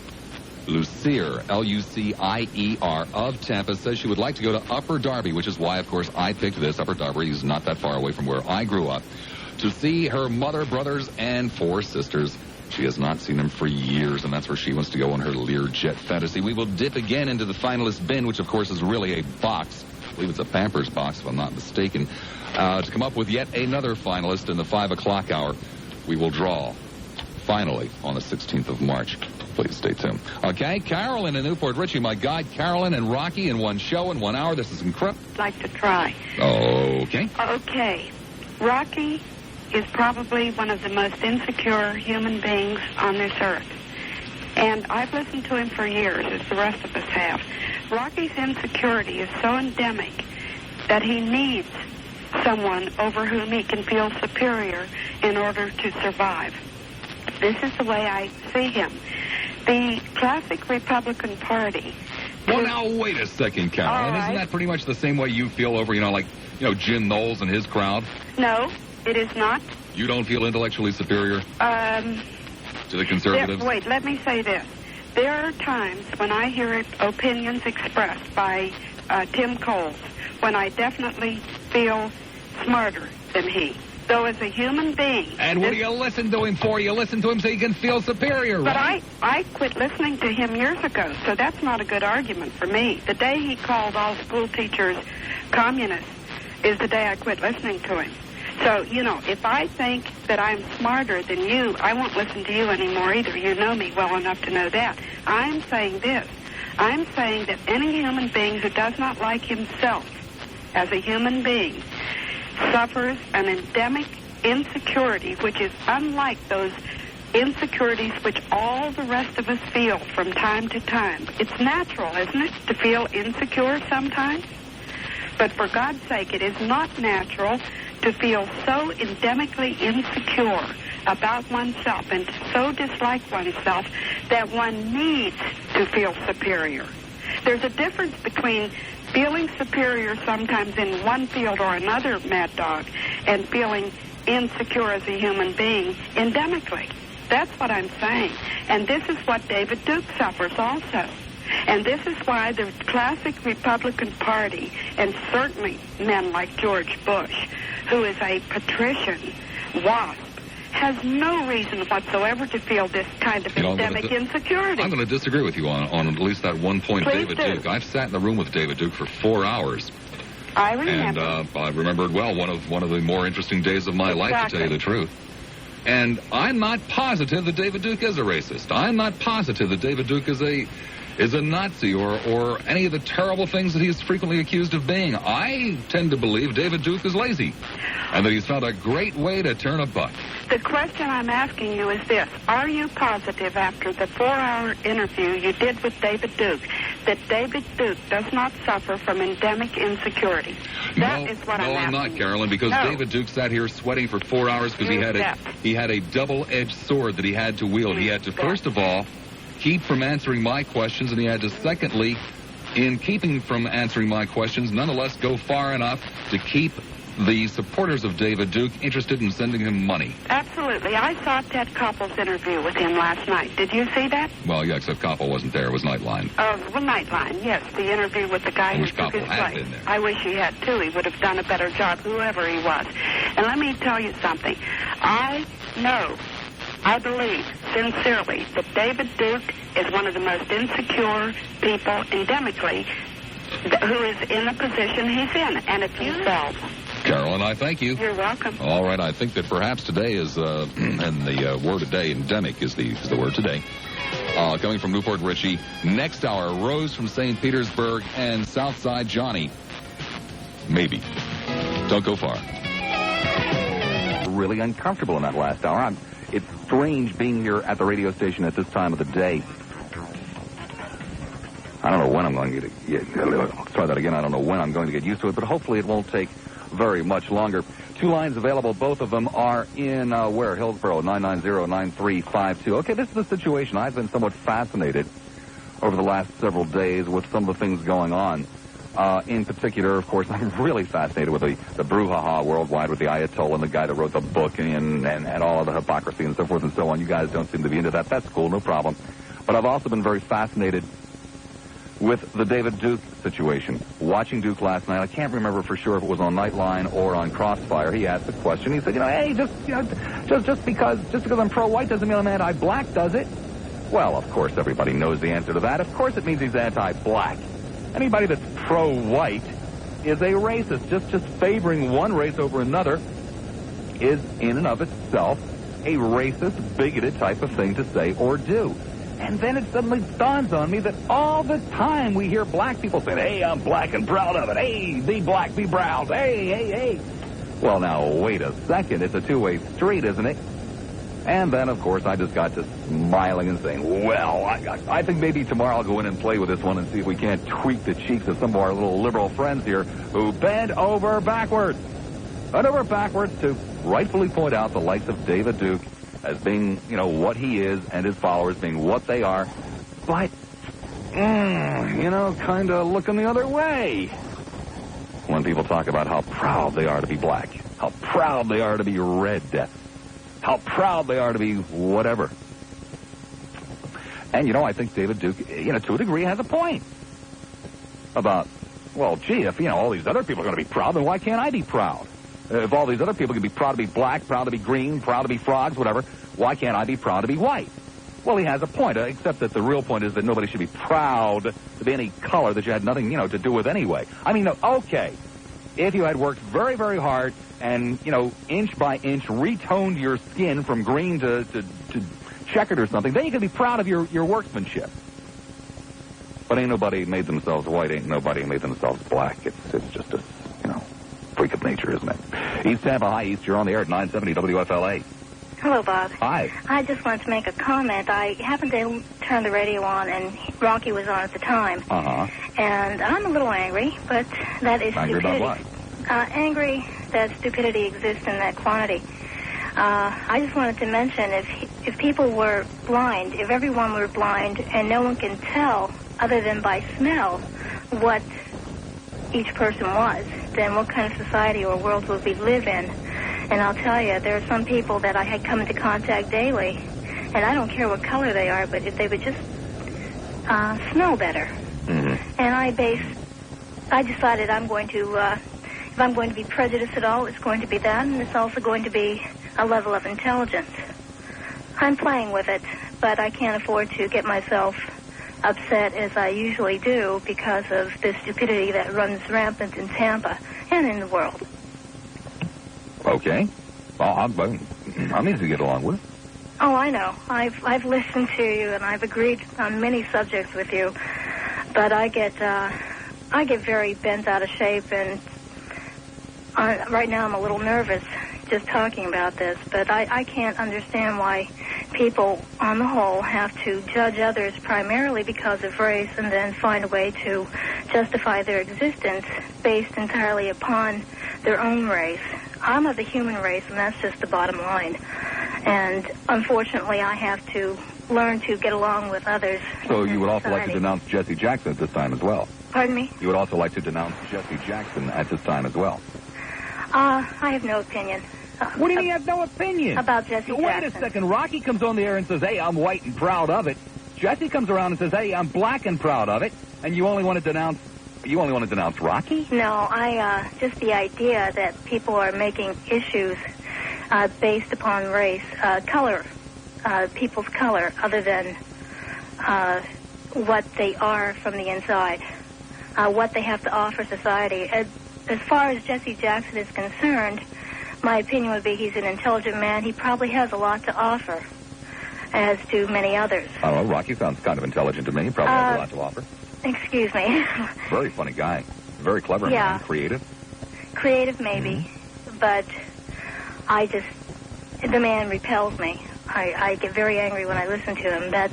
Speaker 1: Lassiter, L-U-C-I-E-R, of Tampa, says she would like to go to Upper Darby, which is why, of course, I picked this. Upper Darby is not that far away from where I grew up, to see her mother, brothers, and 4 sisters. She has not seen them for years, and that's where she wants to go on her Learjet Fantasy. We will dip again into the finalist bin, which, of course, is really a box. I believe it's a Pampers box, if I'm not mistaken. To come up with yet another finalist in the 5 o'clock hour, we will draw, finally, on the 16th of March. Please stay tuned. Okay, Carolyn in Newport Richie, my guide, Carolyn and Rocky in one show in 1 hour. This is incredible.
Speaker 13: I'd like to try.
Speaker 1: Okay.
Speaker 13: Okay. Rocky is probably one of the most insecure human beings on this earth. And I've listened to him for years, as the rest of us have. Rocky's insecurity is so endemic that he needs someone over whom he can feel superior in order to survive. This is the way I see him. The classic Republican Party...
Speaker 1: Well, now, wait a second, Carolyn. Isn't that pretty much the same way you feel over, Jim Knowles and his crowd?
Speaker 13: No. It is not.
Speaker 1: You don't feel intellectually superior to the conservatives?
Speaker 13: Wait, let me say this. There are times when I hear opinions expressed by Tim Coles when I definitely feel smarter than he. Though as a human being...
Speaker 1: And what do you listen to him for? You listen to him so you can feel superior,
Speaker 13: but
Speaker 1: right?
Speaker 13: I quit listening to him years ago, so that's not a good argument for me. The day he called all school teachers communists is the day I quit listening to him. So, if I think that I'm smarter than you, I won't listen to you anymore either. You know me well enough to know that. I'm saying this. I'm saying that any human being who does not like himself as a human being suffers an endemic insecurity, which is unlike those insecurities which all the rest of us feel from time to time. It's natural, isn't it, to feel insecure sometimes? But for God's sake, it is not natural to feel so endemically insecure about oneself and so dislike oneself that one needs to feel superior. There's a difference between feeling superior sometimes in one field or another, Mad Dog, and feeling insecure as a human being endemically. That's what I'm saying. And this is what David Duke suffers also. And this is why the classic Republican Party, and certainly men like George Bush, who is a patrician wasp, has no reason whatsoever to feel this kind of endemic insecurity.
Speaker 1: I'm going to disagree with you on at least that one point, David Duke. I've sat in the room with David Duke for 4 hours.
Speaker 13: I remember.
Speaker 1: And I remember it well, one of the more interesting days of my life, to tell you the truth. And I'm not positive that David Duke is a racist. I'm not positive that David Duke is a Nazi or any of the terrible things that he's frequently accused of being. I tend to believe David Duke is lazy and that he's found a great way to turn a buck.
Speaker 13: The question I'm asking you is this. Are you positive after the 4-hour interview you did with David Duke that David Duke does not suffer from endemic insecurity? That is what I'm asking.
Speaker 1: No, I'm not, Carolyn, because David Duke sat here sweating for 4 hours because he had a double-edged sword that he had to wield. He had to, first of all, keep from answering my questions, and he had to, secondly, in keeping from answering my questions, nonetheless go far enough to keep the supporters of David Duke interested in sending him money.
Speaker 13: Absolutely. I saw Ted Koppel's interview with him last night. Did you see that?
Speaker 1: Well, yeah, except Koppel wasn't there. It was Nightline.
Speaker 13: Well, Nightline, yes. The interview with the guy who took his place.
Speaker 1: Been there.
Speaker 13: I wish he had, too. He would have done a better job, whoever he was. And let me tell you something. I believe sincerely that David Duke is one of the most insecure people endemically who is in the position he's in. And if you felt...
Speaker 1: Carolyn, I thank you.
Speaker 13: You're welcome.
Speaker 1: All right, I think that perhaps today is, and the word today, endemic is the word today. Coming from Newport Richie. Next hour, Rose from St. Petersburg and Southside Johnny. Maybe. Don't go far.
Speaker 12: Really uncomfortable in that last hour. It's strange being here at the radio station at this time of the day. I don't know when I'm going to get let's try that again. I don't know when I'm going to get used to it, but hopefully it won't take very much longer. 2 lines available. Both of them are in, where? Hillsborough, 990-9352. Okay, this is the situation. I've been somewhat fascinated over the last several days with some of the things going on. In particular, of course, I'm really fascinated with the brouhaha worldwide with the Ayatollah and the guy that wrote the book and all of the hypocrisy and so forth and so on. You guys don't seem to be into that. That's cool, no problem. But I've also been very fascinated with the David Duke situation. Watching Duke last night, I can't remember for sure if it was on Nightline or on Crossfire. He asked the question. He said, hey, just because I'm pro-white doesn't mean I'm anti-black, does it? Well, of course, everybody knows the answer to that. Of course it means he's anti-black. Anybody that's pro-white is a racist. Just favoring one race over another is, in and of itself, a racist, bigoted type of thing to say or do. And then it suddenly dawns on me that all the time we hear black people saying, hey, I'm black and proud of it. Hey, be black, be proud. Hey. Well, now, wait a second. It's a two-way street, isn't it? And then, of course, I just got to smiling and saying, well, I think maybe tomorrow I'll go in and play with this one and see if we can't tweak the cheeks of some of our little liberal friends here who bend over backwards. Bend over backwards to rightfully point out the likes of David Duke as being, what he is, and his followers being what they are, but, kind of looking the other way when people talk about how proud they are to be black, how proud they are to be red, how proud they are to be whatever. And, I think David Duke, to a degree, has a point about, well, gee, if, all these other people are going to be proud, then why can't I be proud? If all these other people can be proud to be black, proud to be green, proud to be frogs, whatever, why can't I be proud to be white? Well, he has a point, except that the real point is that nobody should be proud to be any color that you had nothing, to do with anyway. I mean, okay, if you had worked very, very hard and, inch by inch retoned your skin from green to checkered or something, then you can be proud of your workmanship. But ain't nobody made themselves white, ain't nobody made themselves black. It's just a, freak of nature, isn't it? East Tampa High East, you're on the air at 970 WFLA.
Speaker 14: Hello, Bob.
Speaker 12: Hi.
Speaker 14: I just wanted to make a comment. I happened to turn the radio on, and Rocky was on at the time.
Speaker 12: Uh-huh.
Speaker 14: And I'm a little angry, but that is
Speaker 12: angry
Speaker 14: stupidity.
Speaker 12: About what?
Speaker 14: Angry that stupidity exists in that quantity. I just wanted to mention if people were blind, if everyone were blind, and no one can tell other than by smell what each person was, then what kind of society or world would we live in? And I'll tell you, there are some people that I had come into contact daily, and I don't care what color they are, but if they would just smell better.
Speaker 12: Mm-hmm.
Speaker 14: And I decided I'm going to, if I'm going to be prejudiced at all, it's going to be that, and it's also going to be a level of intelligence. I'm playing with it, but I can't afford to get myself upset as I usually do because of the stupidity that runs rampant in Tampa and in the world.
Speaker 12: Okay. Well, I'm easy to get along with.
Speaker 14: Oh, I know. I've listened to you and I've agreed on many subjects with you, but I get very bent out of shape, and right now I'm a little nervous just talking about this. But I can't understand why people, on the whole, have to judge others primarily because of race and then find a way to justify their existence based entirely upon their own race. I'm of the human race, and that's just the bottom line. And unfortunately, I have to learn to get along with others.
Speaker 12: So you would also like to denounce Jesse Jackson at this time as well?
Speaker 14: Pardon me?
Speaker 12: You would also like to denounce Jesse Jackson at this time as well?
Speaker 14: I have no opinion.
Speaker 12: What do you mean you have no opinion?
Speaker 14: About Jesse Jackson.
Speaker 12: Wait a second. Rocky comes on the air and says, hey, I'm white and proud of it. Jesse comes around and says, hey, I'm black and proud of it. And you only want to denounce Rocky?
Speaker 14: No, just the idea that people are making issues based upon race, color, people's color, other than what they are from the inside, what they have to offer society. As far as Jesse Jackson is concerned, my opinion would be he's an intelligent man. He probably has a lot to offer, as do many others.
Speaker 12: I don't know. Rocky sounds kind of intelligent to me. He probably has a lot to offer.
Speaker 14: Excuse me.
Speaker 12: Very funny guy. Very clever man. Creative.
Speaker 14: Creative, maybe. But the man repels me. I get very angry when I listen to him.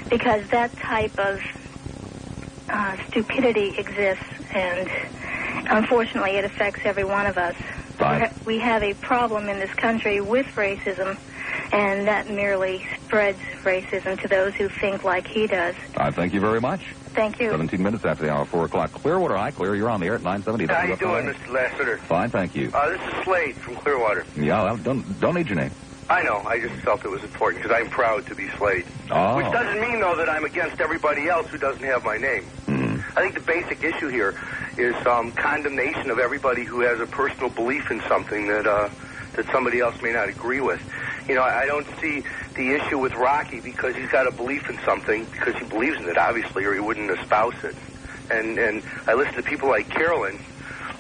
Speaker 14: Because that type of stupidity exists, and unfortunately it affects every one of us. We have a problem in this country with racism, and that merely spreads racism to those who think like he does.
Speaker 12: I thank you very much.
Speaker 14: Thank you.
Speaker 12: 17 minutes after the hour, 4 o'clock. Clearwater, hi, Clear. You're on the air at 970.
Speaker 15: How you doing, Mr. Lassiter?
Speaker 12: Fine, thank you.
Speaker 15: This is Slade from Clearwater.
Speaker 12: Yeah, well, don't need your name.
Speaker 15: I know. I just felt it was important because I'm proud to be Slade.
Speaker 12: Oh.
Speaker 15: Which doesn't mean, though, that I'm against everybody else who doesn't have my name. I think the basic issue here is condemnation of everybody who has a personal belief in something that somebody else may not agree with. You know, I don't see the issue with Rocky because he's got a belief in something, because he believes in it, obviously, or he wouldn't espouse it. And I listen to people like Carolyn,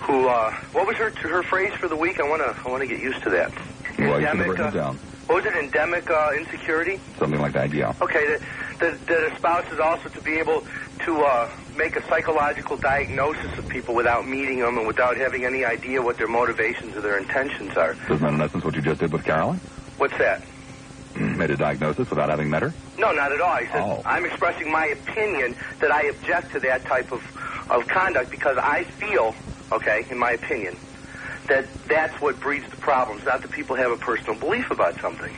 Speaker 15: who, what was her phrase for the week? I want to get used to that.
Speaker 12: Well, you should have written it down.
Speaker 15: What was it, endemic insecurity?
Speaker 12: Something like that, yeah.
Speaker 15: Okay, that espouses also to be able to make a psychological diagnosis of people without meeting them and without having any idea what their motivations or their intentions are.
Speaker 12: Isn't that in essence what you just did with Carolyn?
Speaker 15: What's that?
Speaker 12: Made a diagnosis without having met her?
Speaker 15: No, not at all. I said, I'm expressing my opinion that I object to that type of conduct because I feel, okay, in my opinion, that that's what breeds the problems, not that people have a personal belief about something.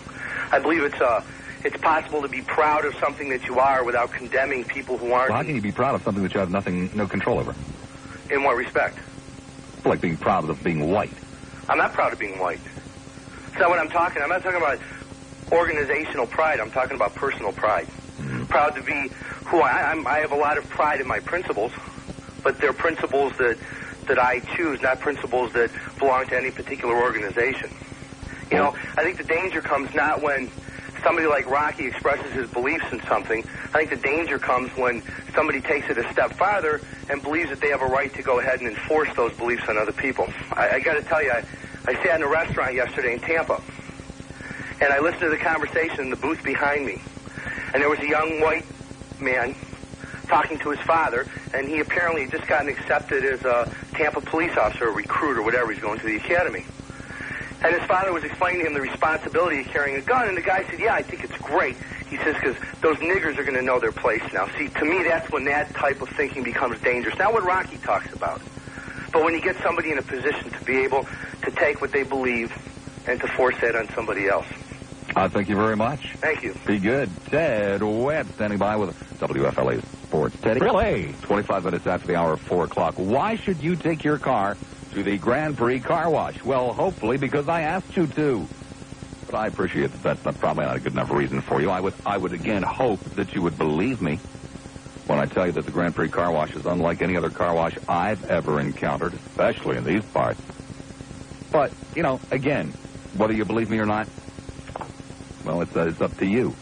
Speaker 15: I believe it's possible to be proud of something that you are without condemning people who aren't.
Speaker 12: Well, how can you be proud of something that you have no control over?
Speaker 15: In what respect?
Speaker 12: Like being proud of being white.
Speaker 15: I'm not proud of being white. That's not what I'm talking. I'm not talking about organizational pride. I'm talking about personal pride. Proud to be who I am. I have a lot of pride in my principles, but they're principles that I choose, not principles that belong to any particular organization. You know, I think the danger comes not when somebody like Rocky expresses his beliefs in something. I think the danger comes when somebody takes it a step farther and believes that they have a right to go ahead and enforce those beliefs on other people. I got to tell you, I sat in a restaurant yesterday in Tampa, and I listened to the conversation in the booth behind me. And there was a young white man talking to his father, and he apparently had just gotten accepted as a Tampa police officer, a recruit or whatever. He's going to the academy. And his father was explaining to him the responsibility of carrying a gun, and the guy said, yeah, I think it's great. He says, because those niggers are going to know their place now. See, to me, that's when that type of thinking becomes dangerous. Not what Rocky talks about, but when you get somebody in a position to be able to take what they believe and to force that on somebody else.
Speaker 12: Thank you very much.
Speaker 15: Thank you.
Speaker 12: Be good. Ted Webb standing by with WFLA Sports. Teddy.
Speaker 6: Really?
Speaker 12: 25 minutes after the hour of 4 o'clock. Why should you take your car to the Grand Prix Car Wash? Well, hopefully because I asked you to. But I appreciate that that's probably not a good enough reason for you. I would again hope that you would believe me when I tell you that the Grand Prix Car Wash is unlike any other car wash I've ever encountered, especially in these parts. But, you know, again, whether you believe me or not, well, it's up to you.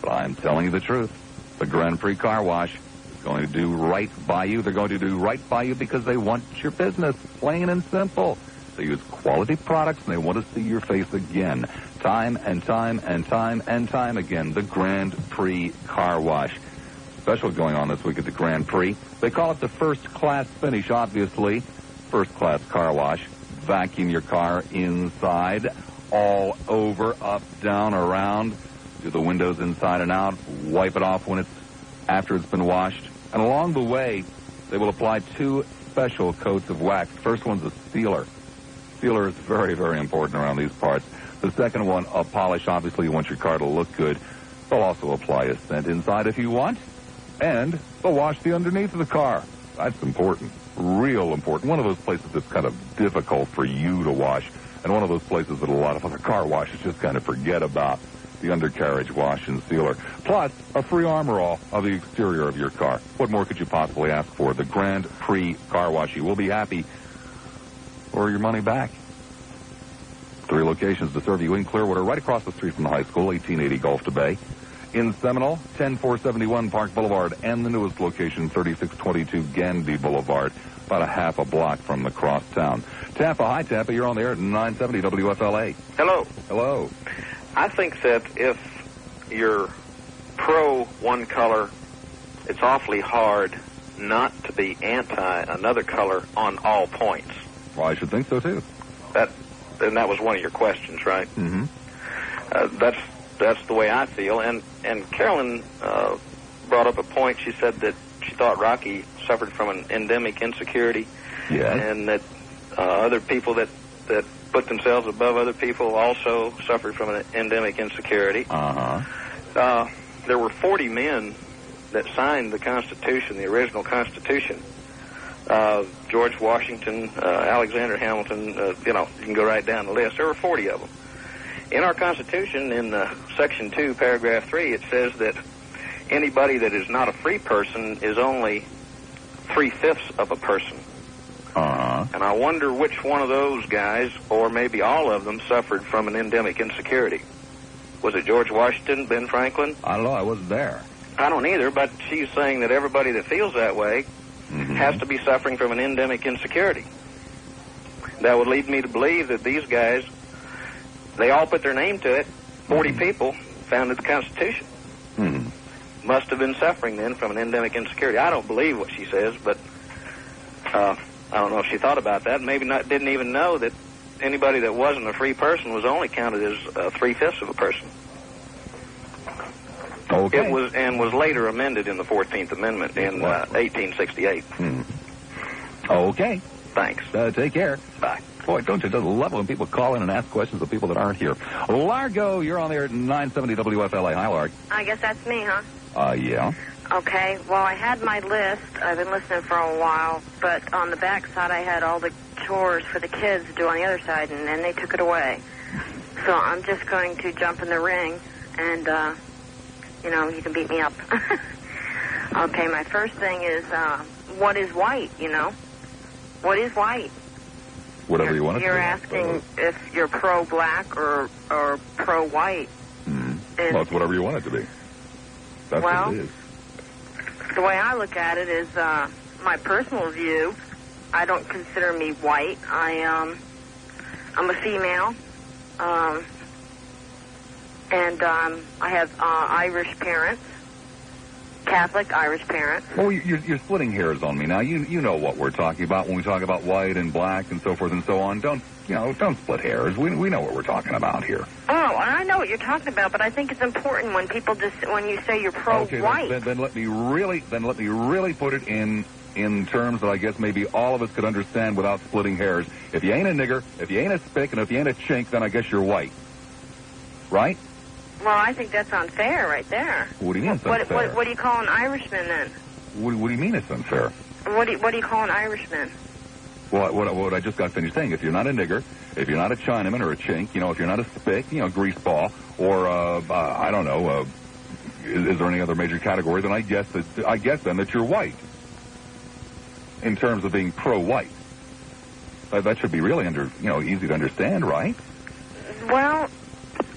Speaker 12: But I'm telling you the truth. The Grand Prix Car Wash is going to do right by you. They're going to do right by you because they want your business, plain and simple. They use quality products, and they want to see your face again. Time and time and time and time again. The Grand Prix Car Wash. Special going on this week at the Grand Prix. They call it the first class finish, obviously. First class car wash. Vacuum your car inside. all over, up, down, around. Do the windows inside and out. Wipe it off after it's been washed. And along the way, they will apply 2 special coats of wax. First one's a sealer. Sealer is very, very important around these parts. The second one, a polish. Obviously, you want your car to look good. They'll also apply a scent inside if you want. And they'll wash the underneath of the car. That's important. Real important. One of those places that's kind of difficult for you to wash. And one of those places that a lot of other car washes just kind of forget about. The undercarriage wash and sealer. Plus, a free armor all of the exterior of your car. What more could you possibly ask for? The Grand Prix Car Wash. You will be happy or your money back. 3 locations to serve you in Clearwater, right across the street from the high school, 1880 Gulf to Bay. In Seminole, 10471 Park Boulevard, and the newest location, 3622 Gandy Boulevard, about a half a block from the crosstown. Tampa, hi Tampa, you're on the air at 970 WFLA.
Speaker 16: Hello.
Speaker 12: Hello.
Speaker 16: I think that if you're pro one color, it's awfully hard not to be anti another color on all points.
Speaker 12: Well, I should think so, too.
Speaker 16: And that was one of your questions, right?
Speaker 12: Mm-hmm.
Speaker 16: That's the way I feel. And Carolyn brought up a point. She said that she thought Rocky suffered from an endemic insecurity.
Speaker 12: Yes.
Speaker 16: And that other people that put themselves above other people also suffered from an endemic insecurity.
Speaker 12: Uh-huh.
Speaker 16: There were 40 men that signed the Constitution, the original Constitution. George Washington, Alexander Hamilton, you can go right down the list. There were 40 of them. In our Constitution, in Section 2, Paragraph 3, it says that anybody that is not a free person is only 3/5 of a person.
Speaker 12: Uh-huh.
Speaker 16: And I wonder which one of those guys, or maybe all of them, suffered from an endemic insecurity. Was it George Washington, Ben Franklin?
Speaker 12: I don't know. I wasn't there.
Speaker 16: I don't either, but she's saying that everybody that feels that way has to be suffering from an endemic insecurity. That would lead me to believe that these guys, they all put their name to it. 40 people founded the Constitution. Must have been suffering then from an endemic insecurity. I don't believe what she says, but I don't know if she thought about that. Maybe didn't even know that anybody that wasn't a free person was only counted as 3/5 of a person.
Speaker 12: Okay.
Speaker 16: It was later amended in the 14th Amendment in 1868.
Speaker 12: Okay.
Speaker 16: Thanks.
Speaker 12: Take care.
Speaker 16: Bye.
Speaker 12: Boy, don't you just love it when people call in and ask questions of people that aren't here. Largo, you're on there at 970 WFLA. Hi, Larg.
Speaker 17: I guess that's me, huh?
Speaker 12: Yeah.
Speaker 17: Okay. Well, I had my list. I've been listening for a while, but on the back side I had all the chores for the kids to do on the other side, and then they took it away. So I'm just going to jump in the ring, and, you can beat me up. Okay, my first thing is, what is white, What is white?
Speaker 12: Whatever you want to say.
Speaker 17: You're asking if you're pro-black or pro-white.
Speaker 12: Well, it's whatever you want it to be. That's what it is.
Speaker 17: The way I look at it is my personal view. I don't consider me white. I'm a female, and I have Irish parents, Catholic Irish parents.
Speaker 12: Well, you're splitting hairs on me now. You know what we're talking about when we talk about white and black and so forth and so on. Don't split hairs. We know what we're talking about here.
Speaker 17: Oh, I know what you're talking about, but I think it's important when people when you say you're pro-white.
Speaker 12: Okay, then let me really put it in terms that I guess maybe all of us could understand without splitting hairs. If you ain't a nigger, if you ain't a spick, and if you ain't a chink, then I guess you're white. Right?
Speaker 17: Well, I think that's unfair right there.
Speaker 12: What do you mean it's unfair?
Speaker 17: What do you call an Irishman then?
Speaker 12: What do you mean it's unfair?
Speaker 17: What do you call an Irishman?
Speaker 12: Well, what I just got finished saying, if you're not a nigger, if you're not a Chinaman or a chink, if you're not a spick, greaseball, or, I don't know, is there any other major category, then I guess then that you're white. In terms of being pro-white. That should be really easy to understand, right?
Speaker 17: Well,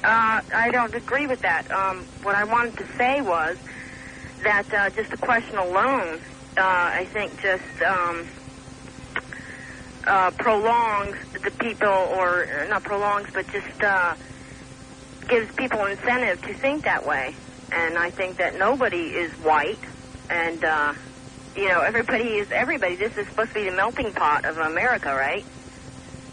Speaker 17: I don't agree with that. What I wanted to say was that just the question alone, I think just prolongs the people, or not prolongs, but just gives people incentive to think that way. And I think that nobody is white, and everybody is everybody. This is supposed to be the melting pot of America, right?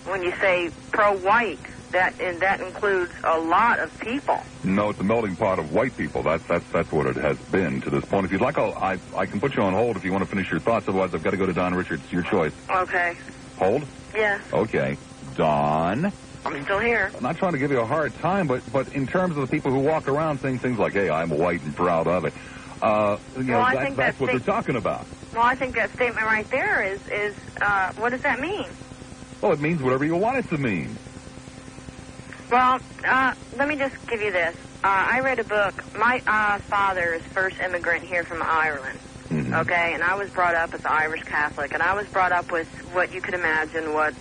Speaker 17: When you say pro-white, That includes a lot of people.
Speaker 12: No, it's a melting pot of white people. That's what it has been to this point. If you'd like, I can put you on hold if you want to finish your thoughts. Otherwise, I've got to go to Don Richards. Your choice.
Speaker 17: Okay.
Speaker 12: Hold?
Speaker 17: Yeah.
Speaker 12: Okay. Don?
Speaker 17: I'm still here.
Speaker 12: I'm not trying to give you a hard time, but in terms of the people who walk around saying things like, hey, I'm white and proud of it, that's what they're talking about.
Speaker 17: Well, I think that statement right there is what does that mean?
Speaker 12: Well, it means whatever you want it to mean.
Speaker 17: Well, let me just give you this. I read a book. My father is first immigrant here from Ireland, okay? And I was brought up as an Irish Catholic, and I was brought up with what you could imagine what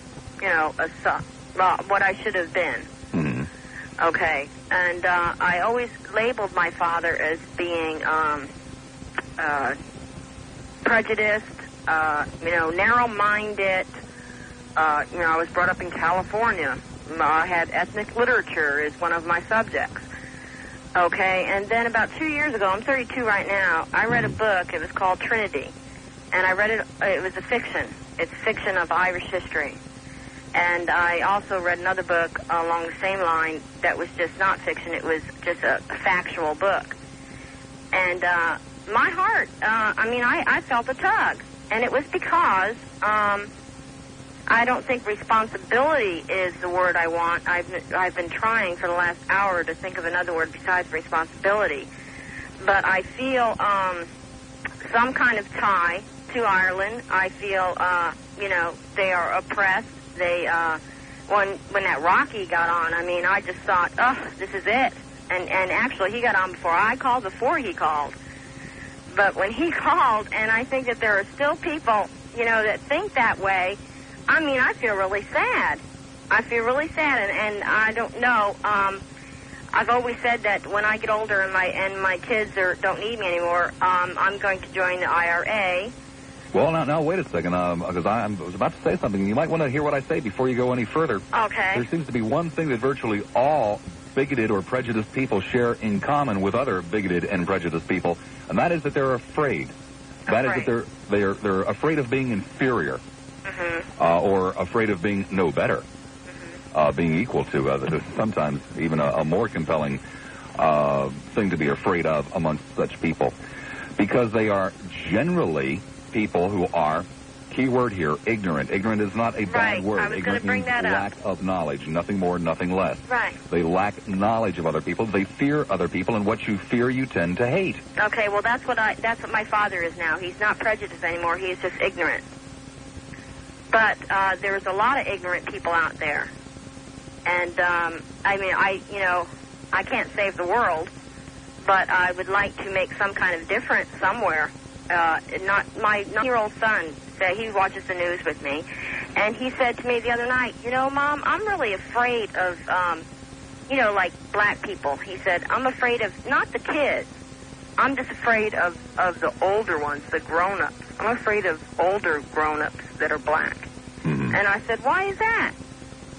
Speaker 17: I should have been, okay? And I always labeled my father as being prejudiced, narrow-minded. I was brought up in California. I had ethnic literature as one of my subjects. Okay, and then about 2 years ago, I'm 32 right now, I read a book. It was called Trinity. And I read it, it was a fiction. It's fiction of Irish history. And I also read another book along the same line that was just not fiction. It was just a factual book. And my heart, I felt a tug. And it was because I don't think responsibility is the word I want. I've been trying for the last hour to think of another word besides responsibility. But I feel some kind of tie to Ireland. I feel, they are oppressed. They, when that Rocky got on, I just thought, this is it. And actually, he got on before I called, before he called. But when he called, and I think that there are still people, that think that way, I feel really sad. I feel really sad, and I don't know. I've always said that when I get older and my kids don't need me anymore, I'm going to join the IRA.
Speaker 12: Well, now wait a second, because I was about to say something. You might want to hear what I say before you go any further.
Speaker 17: Okay.
Speaker 12: There seems to be one thing that virtually all bigoted or prejudiced people share in common with other bigoted and prejudiced people, and that is that they're afraid. That is that they're afraid of being inferior. Or afraid of being no better, being equal to others. Sometimes even a more compelling thing to be afraid of amongst such people, because they are generally people who are, keyword here, ignorant. Ignorant is not a bad word.
Speaker 17: I was
Speaker 12: ignorant
Speaker 17: bring
Speaker 12: means
Speaker 17: that up.
Speaker 12: lack of knowledge, nothing more, nothing less.
Speaker 17: Right.
Speaker 12: They lack knowledge of other people. They fear other people, and what you fear, you tend to hate.
Speaker 17: Okay, well, that's what my father is now. He's not prejudiced anymore. He's just ignorant. But there's a lot of ignorant people out there. And, I can't save the world, but I would like to make some kind of difference somewhere. My 9-year-old son, he watches the news with me, and he said to me the other night, Mom, I'm really afraid of, like black people. He said, I'm afraid of, not the kids. I'm just afraid of the older ones, the grown-ups. I'm afraid of older grown-ups that are black. And I said, why is that?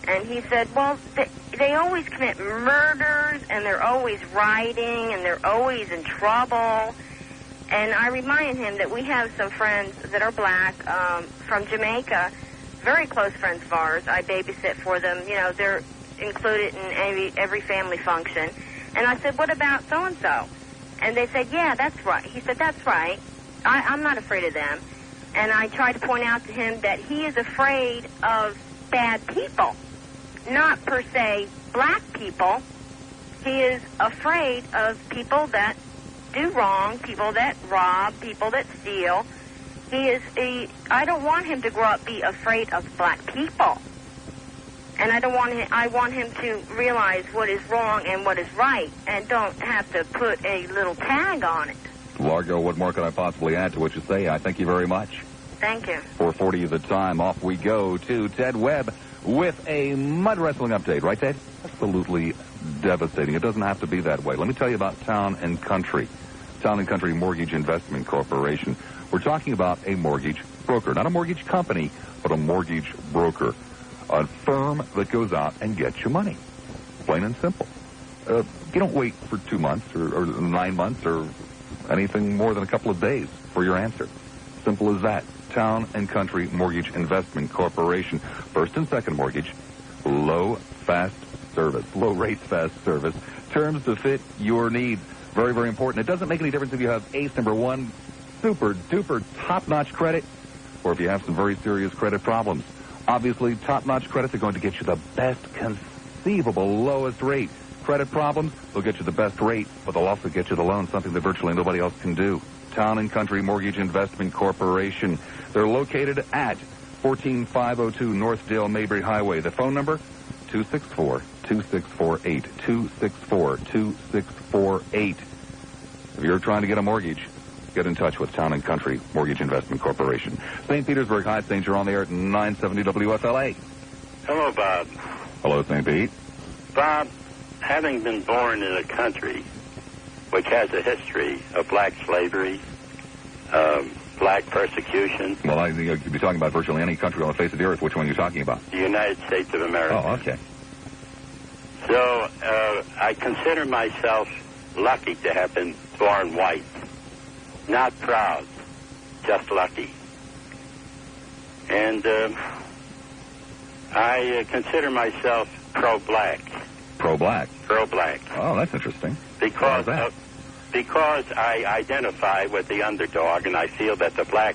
Speaker 17: And he said, well, they always commit murders, and they're always rioting, and they're always in trouble. And I reminded him that we have some friends that are black from Jamaica, very close friends of ours. I babysit for them. They're included in every family function. And I said, what about so-and-so? And they said, yeah, that's right. He said, that's right. I'm not afraid of them. And I tried to point out to him that he is afraid of bad people, not per se black people. He is afraid of people that do wrong, people that rob, people that steal. I don't want him to grow up be afraid of black people. And I want him to realize what is wrong and what is right, and don't have to put a little tag on it.
Speaker 12: Largo, what more could I possibly add to what you say? I thank you very much.
Speaker 17: Thank you.
Speaker 12: 4:40 of the time. Off we go to Ted Webb with a mud wrestling update. Right, Ted? Absolutely devastating. It doesn't have to be that way. Let me tell you about Town & Country. Town & Country Mortgage Investment Corporation. We're talking about a mortgage broker. Not a mortgage company, but a mortgage broker. A firm that goes out and gets you money. Plain and simple. You don't wait for 2 months or 9 months or anything more than a couple of days for your answer. Simple as that. Town & Country Mortgage Investment Corporation. First and second mortgage. Low, fast fast service. Low rates, fast service. Terms to fit your needs. Very, very important. It doesn't make any difference if you have ace number one, super duper top-notch credit, or if you have some very serious credit problems. Obviously, top-notch credits are going to get you the best conceivable lowest rate. Credit problems, they'll get you the best rate, but they'll also get you the loan, something that virtually nobody else can do. Town and Country Mortgage Investment Corporation. They're located at 14502 Northdale Mabry Highway. The phone number, 264-2648. 264-2648. If you're trying to get a mortgage, get in touch with Town and Country Mortgage Investment Corporation. St. Petersburg High St. You're on the air at 970 WFLA.
Speaker 18: Hello, Bob.
Speaker 12: Hello, St. Pete.
Speaker 18: Bob, having been born in a country which has a history of black slavery, black persecution.
Speaker 12: Well, you could be talking about virtually any country on the face of the earth. Which one are you talking about?
Speaker 18: The United States of America.
Speaker 12: Oh, okay.
Speaker 18: So I consider myself lucky to have been born white. Not proud, just lucky. And I consider myself pro-black.
Speaker 12: Pro-black?
Speaker 18: Pro-black.
Speaker 12: Oh, that's interesting.
Speaker 18: Because I identify with the underdog, and I feel that the black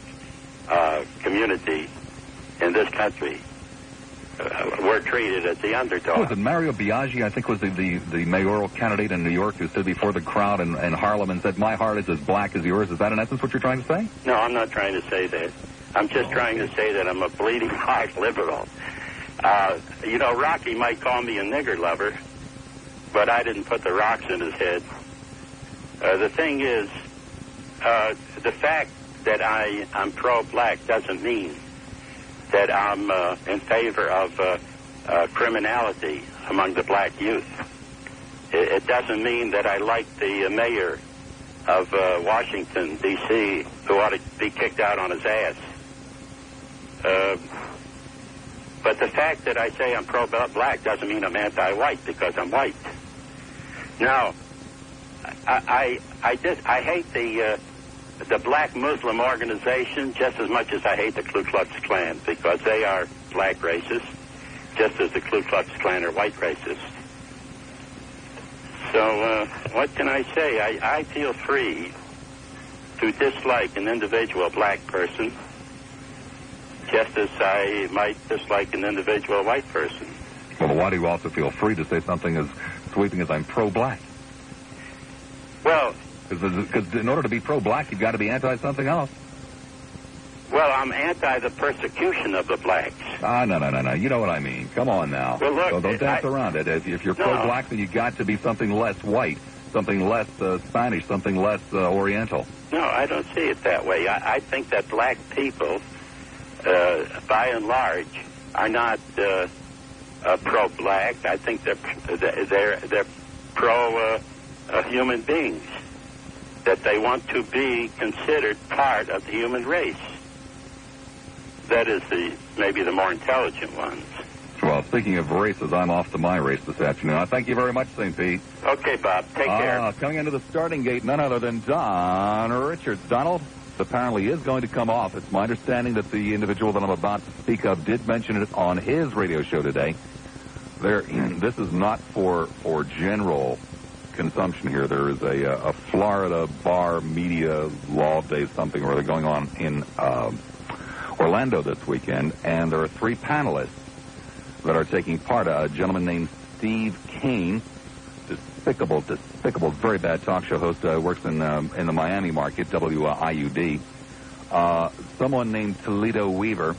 Speaker 18: community in this country were treated as the underdog.
Speaker 12: Was it Mario Biaggi, I think, was the mayoral candidate in New York who stood before the crowd in Harlem and said, my heart is as black as yours? Is that in essence what you're trying to say?
Speaker 18: No, I'm not trying to say that. I'm just trying to say that I'm a bleeding heart liberal. Rocky might call me a nigger lover, but I didn't put the rocks in his head. The thing is, the fact that I'm pro-black doesn't mean that I'm in favor of criminality among the black youth. It doesn't mean that I like the mayor of Washington, D.C., who ought to be kicked out on his ass. But the fact that I say I'm pro-black doesn't mean I'm anti-white, because I'm white. Now, I hate the black Muslim organization just as much as I hate the Ku Klux Klan, because they are black racists, just as the Ku Klux Klan are white racists. So what can I say? I feel free to dislike an individual black person just as I might dislike an individual white person.
Speaker 12: Well, why do you also feel free to say something as sweeping as I'm pro-black?
Speaker 18: Well,
Speaker 12: because in order to be pro-black, you've got to be anti-something else.
Speaker 18: Well, I'm anti the persecution of the blacks.
Speaker 12: No. You know what I mean. Come on now.
Speaker 18: Well, look,
Speaker 12: don't dance around it. If you're pro-black, then you've got to be something less white, something less Spanish, something less Oriental.
Speaker 18: No, I don't see it that way. I think that black people, by and large, are not pro-black. I think they're pro-human beings, that they want to be considered part of the human race. That is maybe the more intelligent ones.
Speaker 12: Well, speaking of races, I'm off to my race this afternoon. I thank you very much, St. Pete.
Speaker 18: Okay, Bob. Take care.
Speaker 12: Coming into the starting gate, none other than Don Richards. Donald apparently is going to come off. It's my understanding that the individual that I'm about to speak of did mention it on his radio show today. This is not for general consumption here. There is a Florida bar media law day something or other going on in Orlando this weekend, and there are three panelists that are taking part. A gentleman named Steve Kane, despicable, very bad talk show host, works in the Miami market, WIUD. Someone named Toledo Weaver.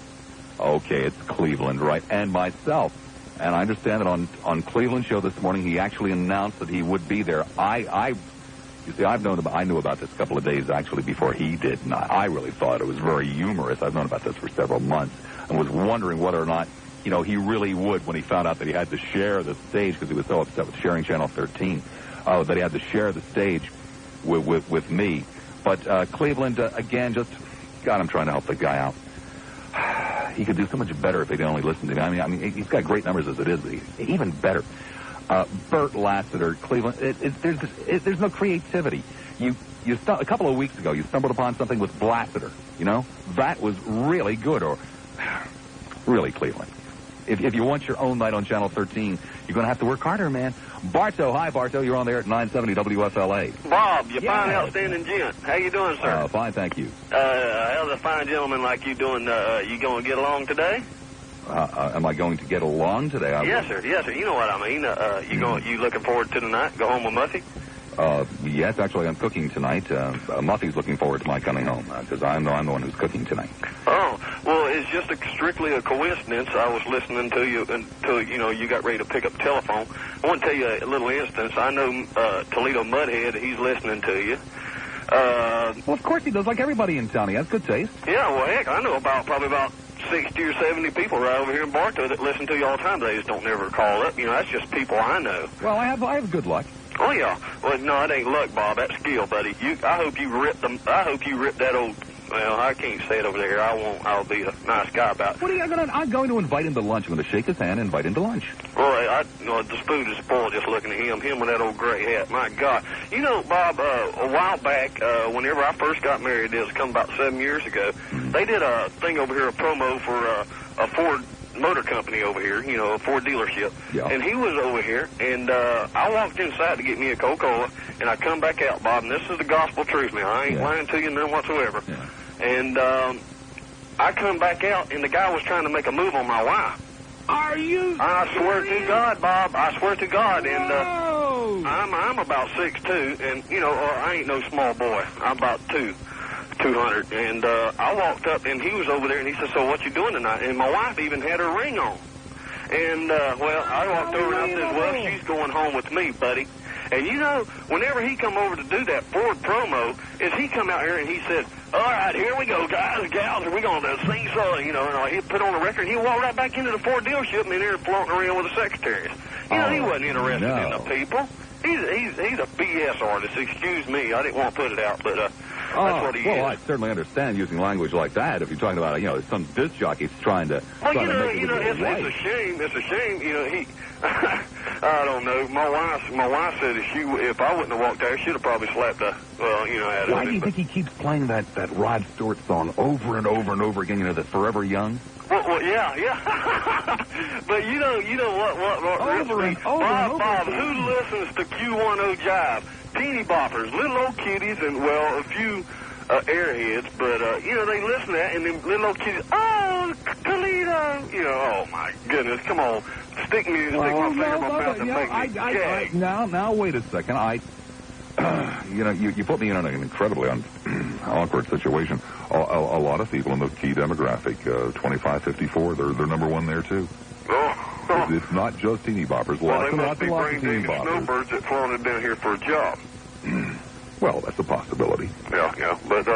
Speaker 12: Okay, it's Cleveland, right? And myself. And I understand that on Cleveland show this morning, he actually announced that he would be there. You see, I knew about this a couple of days actually before he did, and I really thought it was very humorous. I've known about this for several months and was wondering whether or not, he really would when he found out that he had to share the stage, because he was so upset with sharing Channel 13, that he had to share the stage with me. But Cleveland, again, God, I'm trying to help the guy out. He could do so much better if he'd only listened to me. I mean, he's got great numbers as it is. Even better. Bert Lassiter, Cleveland. There's no creativity. A couple of weeks ago, you stumbled upon something with Lassiter. That was really good. Or really, Cleveland. if you want your own night on Channel 13, you're going to have to work harder, man. Bartow, hi, Bartow. You're on there at 970 WFLA.
Speaker 19: Bob, you fine, outstanding gent. How you doing, sir?
Speaker 12: Fine, thank you.
Speaker 19: How's a fine gentleman like you doing? You going to get along today?
Speaker 12: Am I going to get along today?
Speaker 19: Yes, sir. Yes, sir. You know what I mean. You looking forward to tonight? Go home with Muffy?
Speaker 12: Yes, actually, I'm cooking tonight. Muffy's looking forward to my coming home because I'm the one who's cooking tonight.
Speaker 19: Oh, well, it's just strictly a coincidence. I was listening to you until, you got ready to pick up the telephone. I want to tell you a little instance. I know Toledo Mudhead. He's listening to you.
Speaker 12: Well, of course he does, like everybody in town. He has good taste.
Speaker 19: Yeah, well, heck, I know probably about 60 or 70 people right over here in Bartow that listen to you all the time. They just don't never call up. That's just people I know.
Speaker 12: Well, I have good luck.
Speaker 19: Oh yeah. Well, no, it ain't luck, Bob. That's skill, buddy. I hope you ripped that old. Well, I can't say it over there. I won't. I'll be a nice guy about it.
Speaker 12: What are you I'm going to invite him to lunch. I'm going to shake his hand and invite him to lunch.
Speaker 19: Well, the food is spoiled just looking at him. Him with that old gray hat. My God. Bob, a while back, whenever I first got married, it was come about 7 years ago, they did a thing over here, a promo for a Ford Motor Company over here, a Ford dealership.
Speaker 12: Yeah.
Speaker 19: And he was over here, and I walked inside to get me a Coca-Cola, and I come back out, Bob, and this is the gospel truth now. I ain't lying to you none whatsoever.
Speaker 12: Yeah.
Speaker 19: And I come back out, and the guy was trying to make a move on my wife.
Speaker 12: Are you?
Speaker 19: I swear to God, Bob. I swear to God.
Speaker 12: No.
Speaker 19: And I'm about 6'2", and I ain't no small boy. I'm about 200. And I walked up, and he was over there, and he said, "So what you doing tonight?" And my wife even had her ring on. And I walked over and I said, "Well, she's going home with me, buddy." And whenever he come over to do that Ford promo, is he come out here and he said, "All right, here we go, guys and gals, and we're going to sing song," and he'd put on a record, and he'd walk right back into the Ford dealership and in there floating around with the secretaries. He wasn't interested in the people. He's a BS artist. Excuse me, I didn't want to put it out, but that's what he is.
Speaker 12: Well, I certainly understand using language like that. If you're talking about, some disc jockey's trying to.
Speaker 19: Well, it's a shame. It's a shame. He. I don't know. My wife said if I wouldn't have walked there, she'd have probably slapped a.
Speaker 12: Why do you think he keeps playing that Rod Stewart song over and over and over again? The Forever Young.
Speaker 19: Well, yeah. But you know what Bob, who listens to Q10 Jive? Teeny boppers, little old kiddies, and a few airheads. But they listen to that, and them little old kiddies. Oh, Toledo! Oh my goodness, come on, stick my finger in my mouth and make me gag.
Speaker 12: Now wait a second. You put me in an incredibly awkward situation. A lot of people in the key demographic, 25-54, they're number one there too.
Speaker 19: Oh.
Speaker 12: It's not just teeny boppers.
Speaker 19: Well, they must be brain-digging snowbirds that flown down here for a job.
Speaker 12: Well, that's a possibility.
Speaker 19: Yeah. But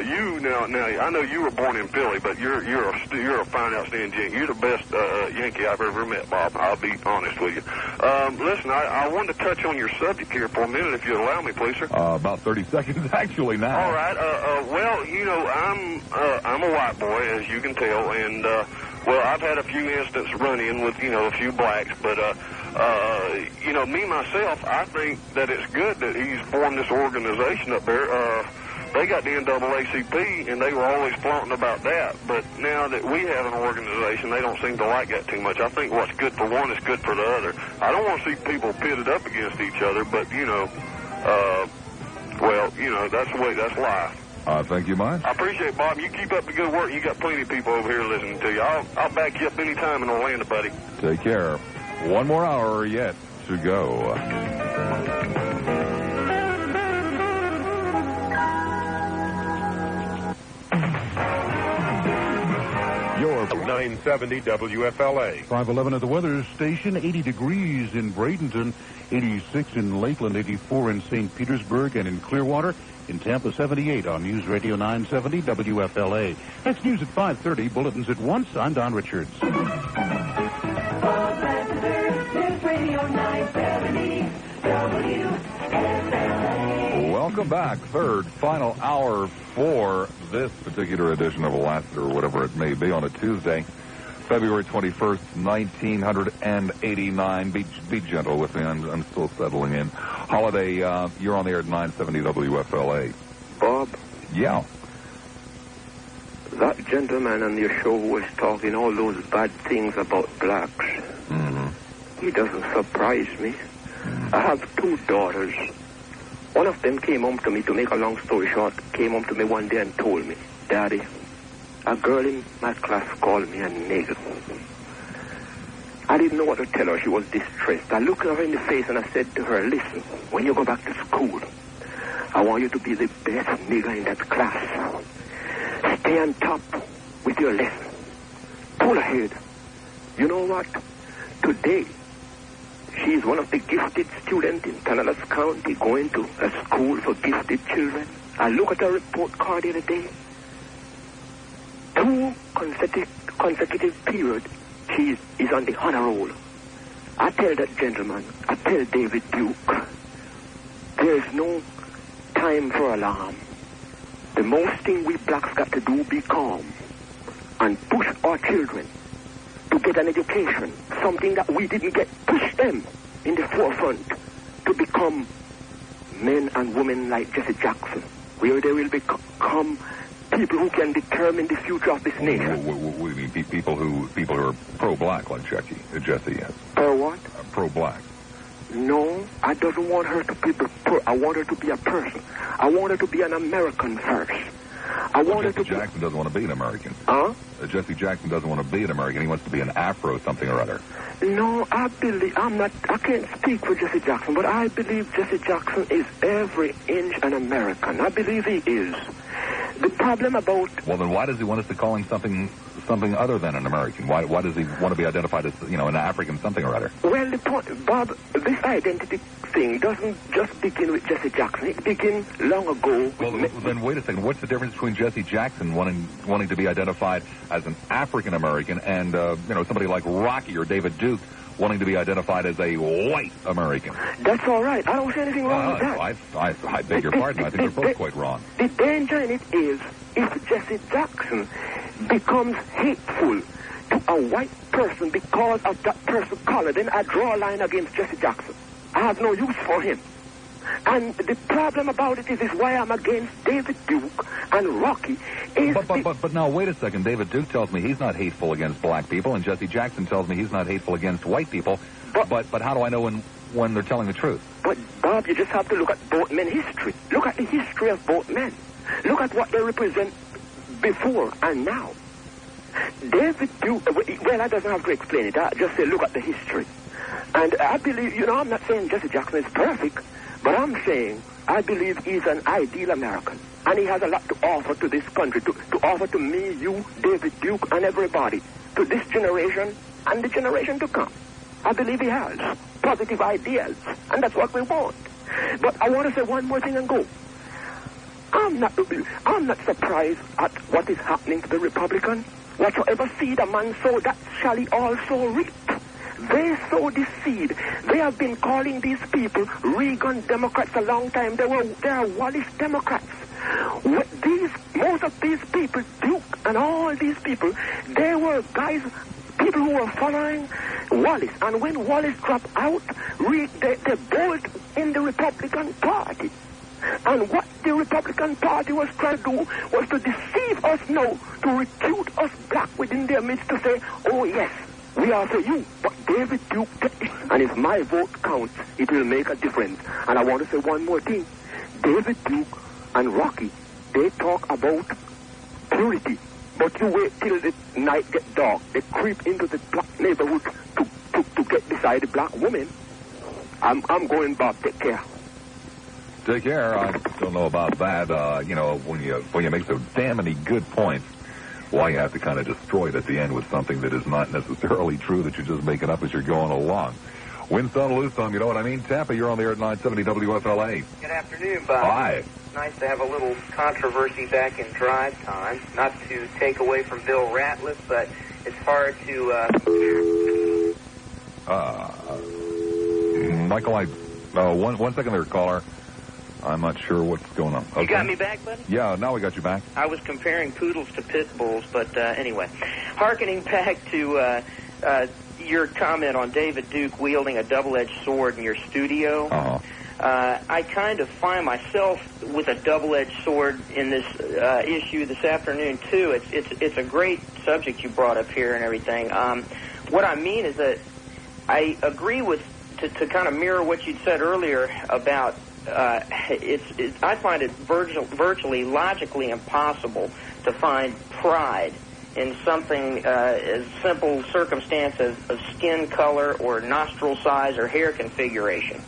Speaker 19: you now, I know you were born in Philly, but you're a fine, outstanding gent. You're the best Yankee I've ever met, Bob. I'll be honest with you. Listen, I wanted to touch on your subject here for a minute, if you'd allow me, please, sir.
Speaker 12: About 30 seconds, actually, now.
Speaker 19: All right. I'm a white boy, as you can tell, and I've had a few instances run-in with a few blacks, but me myself, I think that it's good that he's formed this organization up there. They got the NAACP, and they were always flaunting about that. But now that we have an organization, they don't seem to like that too much. I think what's good for one is good for the other. I don't want to see people pitted up against each other, but, that's the way, that's life.
Speaker 12: Thank you much.
Speaker 19: I appreciate it, Bob. You keep up the good work. You got plenty of people over here listening to you. I'll back you up any time in Orlando, buddy.
Speaker 12: Take care. One more hour yet to go.
Speaker 20: Your 970 WFLA.
Speaker 21: 511 at the weather station, 80 degrees in Bradenton, 86 in Lakeland, 84 in St. Petersburg, and in Clearwater. In Tampa, 78 on News Radio 970 WFLA. That's news at 5:30. Bulletins at once. I'm Don Richards.
Speaker 2: Bob Lassiter, News Radio 970 WFLA.
Speaker 12: Welcome back. Third, final hour for this particular edition of Lassiter, or whatever it may be, on a Tuesday, February 21st, 1989. Be gentle with me. I'm still settling in. Holiday, you're on the air at 970 WFLA.
Speaker 22: Bob?
Speaker 12: Yeah.
Speaker 4: that gentleman on your show was talking all those bad things about blacks.
Speaker 1: Mm-hmm.
Speaker 4: He doesn't surprise me. I have 2 daughters. One of them came home to me, to make a long story short, came home to me one day and told me, Daddy, a girl in my class called me a nigger. I didn't know what to tell her. She was distressed. I looked her in the face and I said to her, listen, when you go back to school, I want you to be the best nigger in that class. Stay on top with your lesson. Pull ahead. You know what? Today, she's one of the gifted students in Pinellas County going to a school for gifted children. I look at her report card the other day. 2 consecutive periods, she is on the honor roll. I tell that gentleman, I tell David Duke, there's no time for alarm. The most thing we blacks got to do be calm and push our children to get an education, something that we didn't get. Push them in the forefront to become men and women like Jesse Jackson, where they will become people who can determine the future of this nation.
Speaker 12: What do you mean? People who are pro-black like Jesse is?
Speaker 4: Pro what?
Speaker 12: Pro-black.
Speaker 4: No, I don't want her to be I want her to be a person. I want her to be an American first. I want her to
Speaker 12: Jesse Jackson doesn't want to be an American.
Speaker 4: Huh?
Speaker 12: Jesse Jackson doesn't want to be an American. He wants to be an Afro something or other.
Speaker 4: No, I can't speak for Jesse Jackson, but I believe Jesse Jackson is every inch an American. I believe he is. The problem about...
Speaker 12: Well, then why does he want us to call him something other than an American? Why does he want to be identified as, an African something or other?
Speaker 4: Well, the point, Bob, this identity thing doesn't just begin with Jesse Jackson. It began long ago.
Speaker 12: Well, then wait a second. What's the difference between Jesse Jackson wanting to be identified as an African American and somebody like Rocky or David Duke wanting to be identified as a white American?
Speaker 4: That's all right. I don't see anything wrong with that.
Speaker 12: I beg your pardon. I think they're both quite wrong.
Speaker 4: The danger in it is if Jesse Jackson becomes hateful to a white person because of that person's color, then I draw a line against Jesse Jackson. I have no use for him. And the problem about it is why I'm against David Duke and Rocky.
Speaker 12: But now, wait a second. David Duke tells me he's not hateful against black people, and Jesse Jackson tells me he's not hateful against white people. But how do I know when they're telling the truth?
Speaker 4: But, Bob, you just have to look at both men's history. Look at the history of both men. Look at what they represent before and now. David Duke, well, I doesn't have to explain it. I just say look at the history. And I believe, I'm not saying Jesse Jackson is perfect, but I'm saying I believe he's an ideal American. And he has a lot to offer to this country, to offer to me, you, David Duke, and everybody, to this generation and the generation to come. I believe he has positive ideas, and that's what we want. But I want to say one more thing and go. I'm not surprised at what is happening to the Republicans. Whatsoever seed a man sow, that shall he also reap. They sow this seed. They have been calling these people Reagan Democrats a long time. They are Wallace Democrats. Most of these people, Duke and all these people, they were people who were following Wallace. And when Wallace dropped out, they bolt in the Republican Party. And what the Republican Party was trying to do was to deceive us now, to recruit us black within their midst to say, oh yes, we are for you. But David Duke, and if my vote counts, it will make a difference. And I want to say one more thing. David Duke and Rocky, they talk about purity. But you wait till the night gets dark. They creep into the black neighborhood to get beside the black woman. I'm going back. Take care.
Speaker 12: Take care. I don't know about that. When you make so damn many good points, why you have to kind of destroy it at the end with something that is not necessarily true, that you're just making up as you're going along. Win some, lose some, you know what I mean? Tampa, you're on the air at 970 WFLA.
Speaker 22: Good afternoon, Bob.
Speaker 12: Hi.
Speaker 22: Nice to have a little controversy back in drive time. Not to take away from Bill Ratliff, but it's hard to...
Speaker 12: Michael, one second there, caller. I'm not sure what's going on. Okay.
Speaker 22: You got me back, buddy?
Speaker 12: Yeah, now we got you back.
Speaker 22: I was comparing poodles to pit bulls, but anyway. Hearkening back to your comment on David Duke wielding a double-edged sword in your studio.
Speaker 12: Uh-huh.
Speaker 10: I kind of find myself with a double-edged sword in this issue this afternoon, too. It's a great subject you brought up here and everything. What I mean is that I agree with, to kind of mirror what you'd said earlier about, I find it virtually logically impossible to find pride in something as simple circumstance as skin color or nostril size or hair configuration.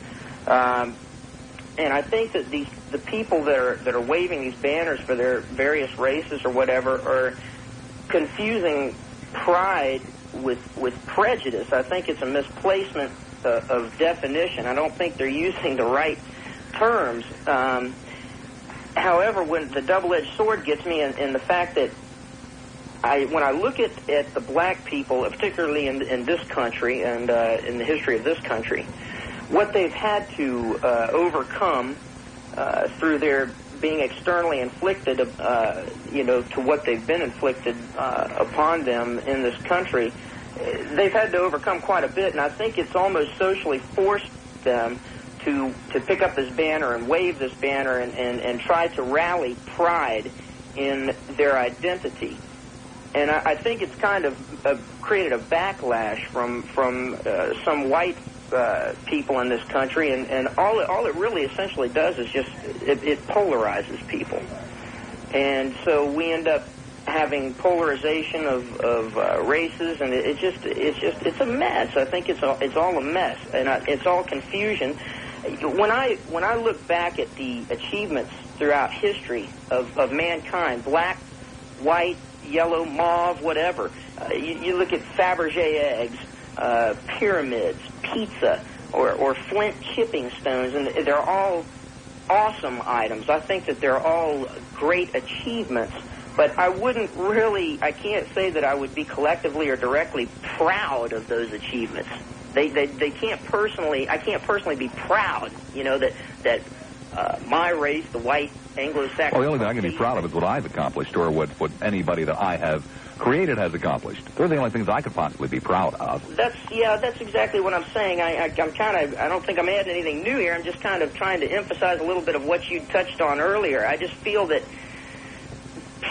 Speaker 10: And I think that the people that are waving these banners for their various races or whatever are confusing pride with prejudice. I think it's a misplacement of definition. I don't think they're using the right terms. However, when the double-edged sword gets me in the fact that when I look at the black people, particularly in this country and in the history of this country, what they've had to overcome through their being externally inflicted, to what they've been inflicted upon them in this country, they've had to overcome quite a bit, and I think it's almost socially forced them to pick up this banner and wave this banner and try to rally pride in their identity. And I think it's kind of created a backlash from some white people in this country, and all it really essentially does is just it polarizes people, and so we end up having polarization of races, and it's a mess. I think it's all a mess, and it's all confusion. When I look back at the achievements throughout history of mankind, black, white, yellow, mauve, whatever, you look at Fabergé eggs, pyramids, pizza, or flint chipping stones, and they're all awesome items. I think that they're all great achievements, but I can't say that I would be collectively or directly proud of those achievements. I can't personally be proud, that my race, the white Anglo-Saxon.
Speaker 12: Well, the only thing I can be proud of is what I've accomplished, or what anybody that I have created has accomplished. Those are the only things I could possibly be proud of.
Speaker 10: That's exactly what I'm saying. I don't think I'm adding anything new here. I'm just kind of trying to emphasize a little bit of what you touched on earlier. I just feel that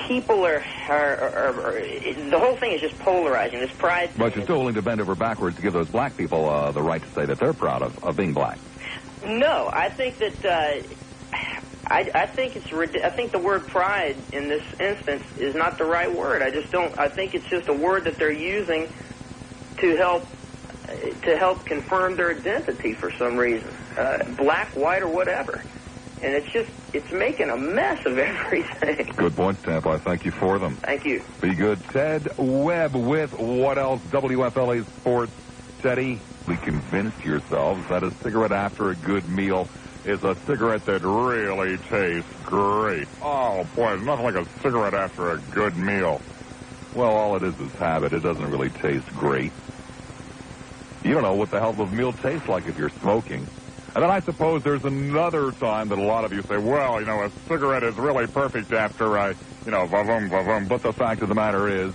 Speaker 10: people are the whole thing is just polarizing. This pride.
Speaker 12: But you're still willing to bend over backwards to give those black people the right to say that they're proud of being black.
Speaker 10: No, I think that I think the word pride in this instance is not the right word. I think it's just a word that they're using to help confirm their identity for some reason, black, white, or whatever. And it's making a mess of everything.
Speaker 12: Good points, Tampa. I thank you for them.
Speaker 10: Thank you.
Speaker 12: Be good. Ted Webb with What Else? WFLA Sports. Teddy, we convinced yourselves that a cigarette after a good meal is a cigarette that really tastes great. Oh, boy, there's nothing like a cigarette after a good meal. Well, all it is habit. It doesn't really taste great. You don't know what the hell the meal tastes like if you're smoking. And then I suppose there's another time that a lot of you say, well, a cigarette is really perfect after, va-vum, va-vum. But the fact of the matter is,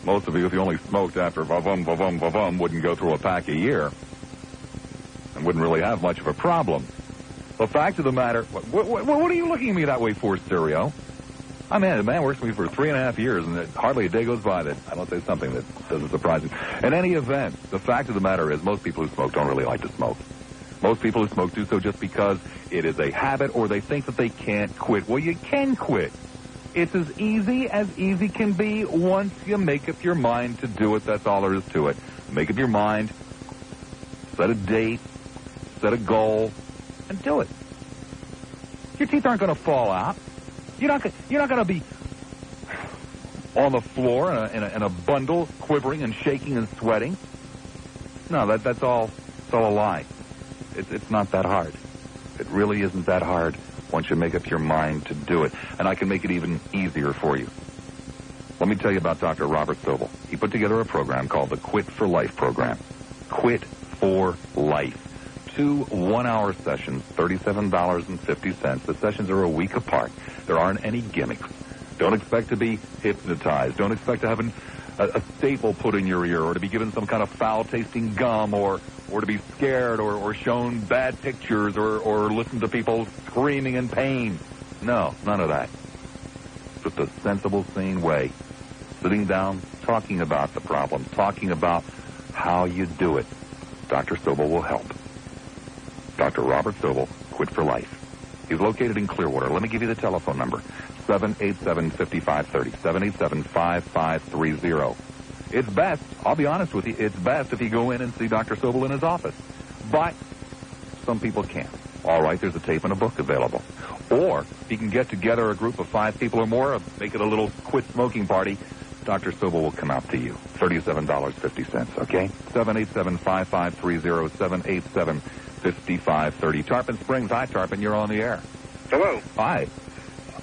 Speaker 12: most of you, if you only smoked after va-vum, va-vum, va-vum, wouldn't go through a pack a year and wouldn't really have much of a problem. The fact of the matter, what are you looking at me that way for, Stereo? The man works for me for 3.5 years, and hardly a day goes by that I don't say something that doesn't surprise me. In any event, the fact of the matter is most people who smoke don't really like to smoke. Most people who smoke do so just because it is a habit or they think that they can't quit. Well, you can quit. It's as easy can be once you make up your mind to do it. That's all there is to it. Make up your mind, set a date, set a goal, and do it. Your teeth aren't going to fall out. You're not going to be on the floor in a bundle, quivering and shaking and sweating. No, that's all a lie. It's not that hard. It really isn't that hard once you make up your mind to do it. And I can make it even easier for you. Let me tell you about Dr. Robert Sobel. He put together a program called the Quit for Life program. Quit for Life. 2 one-hour sessions, $37.50. The sessions are a week apart. There aren't any gimmicks. Don't expect to be hypnotized. Don't expect to have a staple put in your ear, or to be given some kind of foul-tasting gum, or to be scared, or shown bad pictures, or listen to people screaming in pain. No, none of that. Just a sensible, sane way. Sitting down, talking about the problem, talking about how you do it. Dr. Sobel will help. Dr. Robert Sobel, Quit for Life. He's located in Clearwater. Let me give you the telephone number. 787-5530. 787-5530. It's best, I'll be honest with you, it's best if you go in and see Dr. Sobel in his office. But some people can't. All right, there's a tape and a book available. Or he can get together a group of 5 people or more, make it a little quit smoking party. Dr. Sobel will come out to you. $37.50, okay? 787-5530, 787-5530. Tarpon Springs, hi, Tarpon, you're on the air.
Speaker 3: Hello.
Speaker 12: Hi.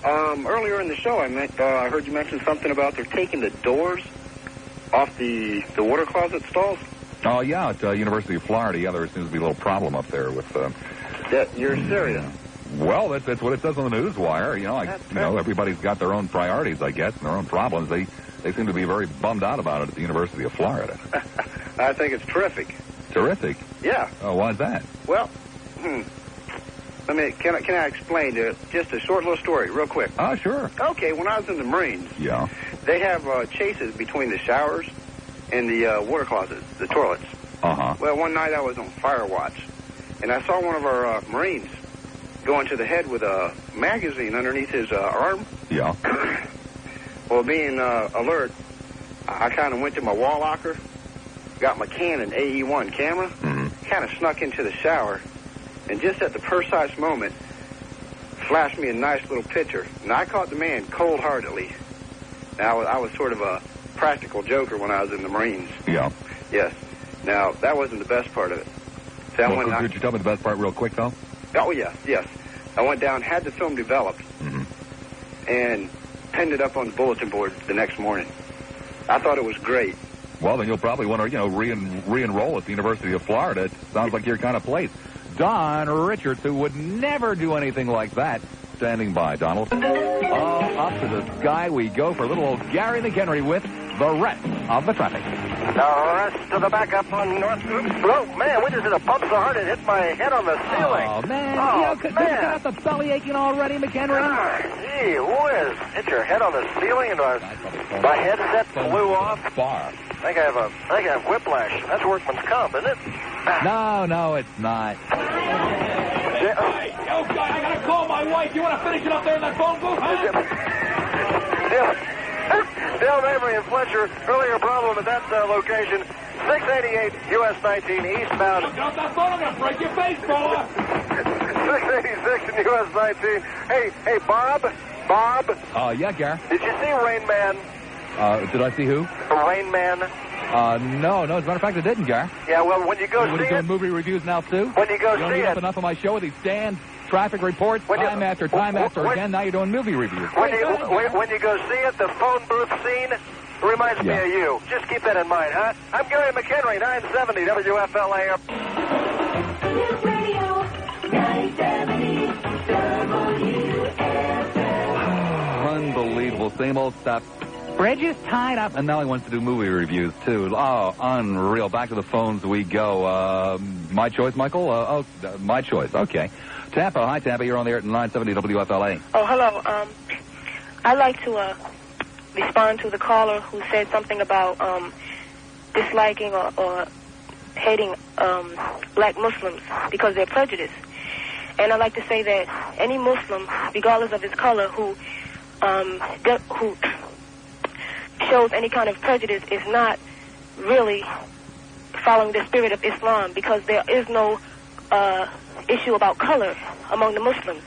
Speaker 3: Earlier in the show, I heard you mention something about they're taking the doors off the water closet stalls.
Speaker 12: Oh, yeah, at University of Florida. Yeah, there seems to be a little problem up there with...
Speaker 3: You're serious?
Speaker 12: Well, that's what it says on the news wire. Everybody's got their own priorities, I guess, and their own problems. They seem to be very bummed out about it at the University of Florida.
Speaker 3: I think it's terrific.
Speaker 12: Terrific?
Speaker 3: Yeah.
Speaker 12: Oh, why's that?
Speaker 3: Well, can I explain just a short little story, real quick?
Speaker 12: Oh, sure.
Speaker 3: Okay, when I was in the Marines,
Speaker 12: yeah,
Speaker 3: they have chases between the showers and the water closets, the toilets.
Speaker 12: Uh-huh.
Speaker 3: Well, one night I was on fire watch, and I saw one of our Marines going to the head with a magazine underneath his arm.
Speaker 12: Yeah.
Speaker 3: Well, being alert, I kind of went to my wall locker, got my Canon AE1 camera, kind of snuck into the shower, and just at the precise moment, flashed me a nice little picture. And I caught the man cold-heartedly. Now, I was sort of a practical joker when I was in the Marines.
Speaker 12: Yeah.
Speaker 3: Yes. Now, that wasn't the best part of it. So
Speaker 12: could you tell me the best part real quick, though?
Speaker 3: Oh, yes. I went down, had the film developed, and pinned it up on the bulletin board the next morning. I thought it was great.
Speaker 12: Well, then you'll probably want to, re-enroll at the University of Florida. It sounds like your kind of place. Don Richards, who would never do anything like that, standing by. Donald. Oh, up to the sky we go for little old Gary McHenry with the rest of the traffic.
Speaker 5: The rest of the backup on North. Oh, man, we just hit a bump so hard it hit my head on the ceiling.
Speaker 12: Oh, man.
Speaker 5: Man.
Speaker 12: You got the belly aching already, McHenry?
Speaker 5: Gee whiz. Hit your head on the ceiling and my headset flew off.
Speaker 12: Far.
Speaker 5: I think I have whiplash. That's workman's comp, isn't it?
Speaker 12: No, it's not.
Speaker 5: Hey,
Speaker 23: oh, God, I got to call my wife. You want to finish it up there in that phone booth, huh?
Speaker 5: Dale Mabry and Fletcher, earlier problem at that location. 688 US 19 eastbound.
Speaker 23: Look out that phone, I'm going to break your face, fella.
Speaker 5: 686 in US 19. Hey, Bob?
Speaker 12: Yeah, Gar.
Speaker 5: Did you see Rain Man?
Speaker 12: Did I see who?
Speaker 5: Rain Man.
Speaker 12: No. As a matter of fact, I didn't, Gar.
Speaker 5: Yeah, well, when you go see it...
Speaker 12: What are you doing, movie reviews now, too?
Speaker 5: When you go see it...
Speaker 12: You don't enough of my show with these stand traffic reports time after again. Now you're doing movie reviews.
Speaker 5: When you go see it, the phone booth scene reminds me of you. Just keep that in mind, huh? I'm Gary McHenry, 970 WFLA.
Speaker 2: News Radio 970 WFLA.
Speaker 12: Unbelievable. Same old stuff. Bridges tied up. And now he wants to do movie reviews, too. Oh, unreal. Back to the phones we go. My choice, Michael? My choice. Okay. Tampa. Hi, Tampa. You're on the air at 970 WFLA.
Speaker 24: Oh, hello. I'd like to respond to the caller who said something about disliking or hating black Muslims because they're prejudiced. And I'd like to say that any Muslim, regardless of his color, who shows any kind of prejudice is not really following the spirit of Islam, because there is no issue about color among the Muslims.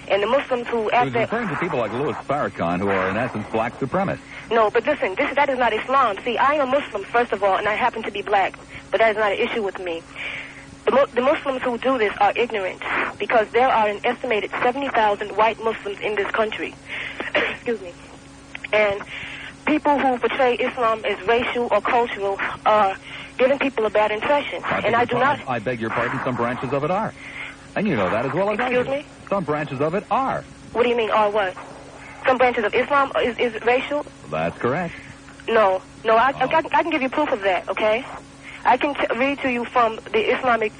Speaker 24: And the Muslims who...
Speaker 12: He was referring to people like Louis Farrakhan, who are, in essence, black supremacists.
Speaker 24: No, but listen, that is not Islam. See, I am a Muslim, first of all, and I happen to be black, but that is not an issue with me. The Muslims who do this are ignorant, because there are an estimated 70,000 white Muslims in this country. Excuse me. And people who portray Islam as racial or cultural are giving people a bad impression.
Speaker 12: I beg your pardon, some branches of it are. And you know that as well as I do.
Speaker 24: Excuse me?
Speaker 12: Some branches of it are.
Speaker 24: What do you mean, are what? Some branches of Islam is racial?
Speaker 12: That's correct.
Speaker 24: No, I can give you proof of that, okay? I can read to you from the Islamic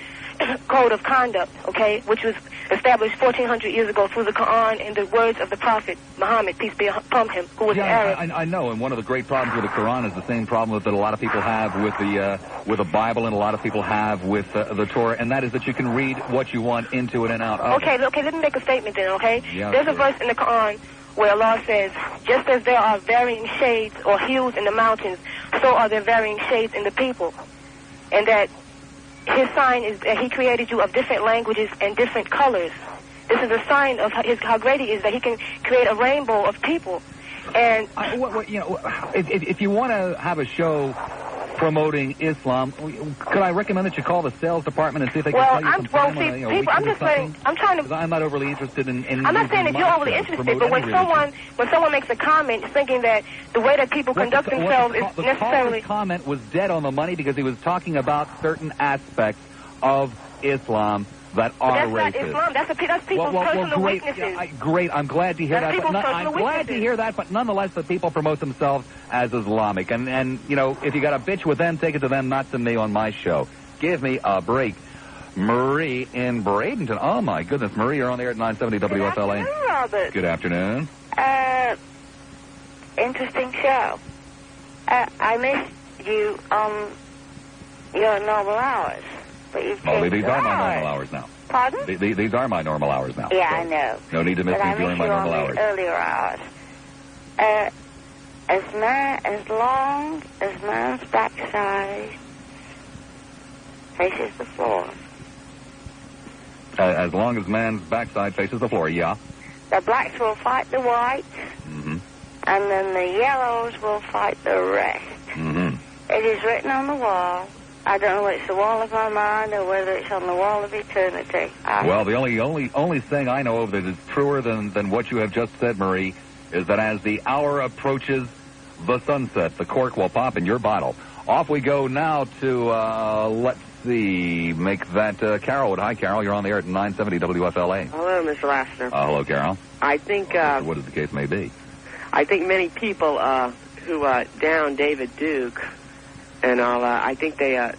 Speaker 24: Code of Conduct, okay, which was established 1,400 years ago through the Quran and the words of the Prophet Muhammad, peace be upon him, who was Arab.
Speaker 12: I know, and one of the great problems with the Quran is the same problem that a lot of people have with the Bible and a lot of people have with the Torah, and that is that you can read what you want into it and out of it.
Speaker 24: Okay, let me make a statement then, okay?
Speaker 12: Yeah,
Speaker 24: There's a
Speaker 12: sure.
Speaker 24: verse in the Quran where Allah says, just as there are varying shades or hues in the mountains, so are there varying shades in the people. And that his sign is that he created you of different languages and different colors. This is a sign of how great he is, that he can create a rainbow of people. And
Speaker 12: if you want to have a show promoting Islam, could I recommend that you call the sales department and see if they can tell you some time?
Speaker 24: I'm just saying, I'm trying to.
Speaker 12: Because I'm not overly interested in
Speaker 24: I'm not saying that you're overly interested, but when someone makes a comment thinking that the way that people conduct themselves is necessarily.
Speaker 12: The comment was dead on the money because he was talking about certain aspects of Islam that are racist.
Speaker 24: That's not Islam. That's people's personal weaknesses.
Speaker 12: Great. I'm glad to hear
Speaker 24: that's
Speaker 12: that. I'm glad to hear that, but nonetheless, the people promote themselves as Islamic. And you know, if you got a bitch with them, take it to them, not to me on my show. Give me a break. Marie in Bradenton. Oh, my goodness. Marie, you're on the air at 970 WFLA.
Speaker 7: Good afternoon, Robert.
Speaker 12: Good afternoon.
Speaker 7: Interesting show. I missed you on your normal hours. But you've changed
Speaker 12: these are my normal hours now.
Speaker 7: Pardon?
Speaker 12: These are my normal hours now.
Speaker 7: Yeah,
Speaker 12: so
Speaker 7: I know.
Speaker 12: No need to miss me during my normal hours.
Speaker 7: Earlier hours. As long as man's backside faces the floor.
Speaker 12: As long as man's backside faces the floor, yeah.
Speaker 7: The blacks will fight the whites, and then the yellows will fight the rest. It is written on the wall. I don't know whether it's the wall of my mind or whether it's on the wall of eternity.
Speaker 12: Well, the only thing I know of that is truer than what you have just said, Marie, is that as the hour approaches the sunset, the cork will pop in your bottle. Off we go now to, let's see, make that Carol. Hi, Carol. You're on the air at 970 WFLA.
Speaker 8: Hello, Mr. Lassiter.
Speaker 12: Hello, Carol.
Speaker 8: I think...
Speaker 12: what is the case may be?
Speaker 8: I think many people who down David Duke and all, I think they're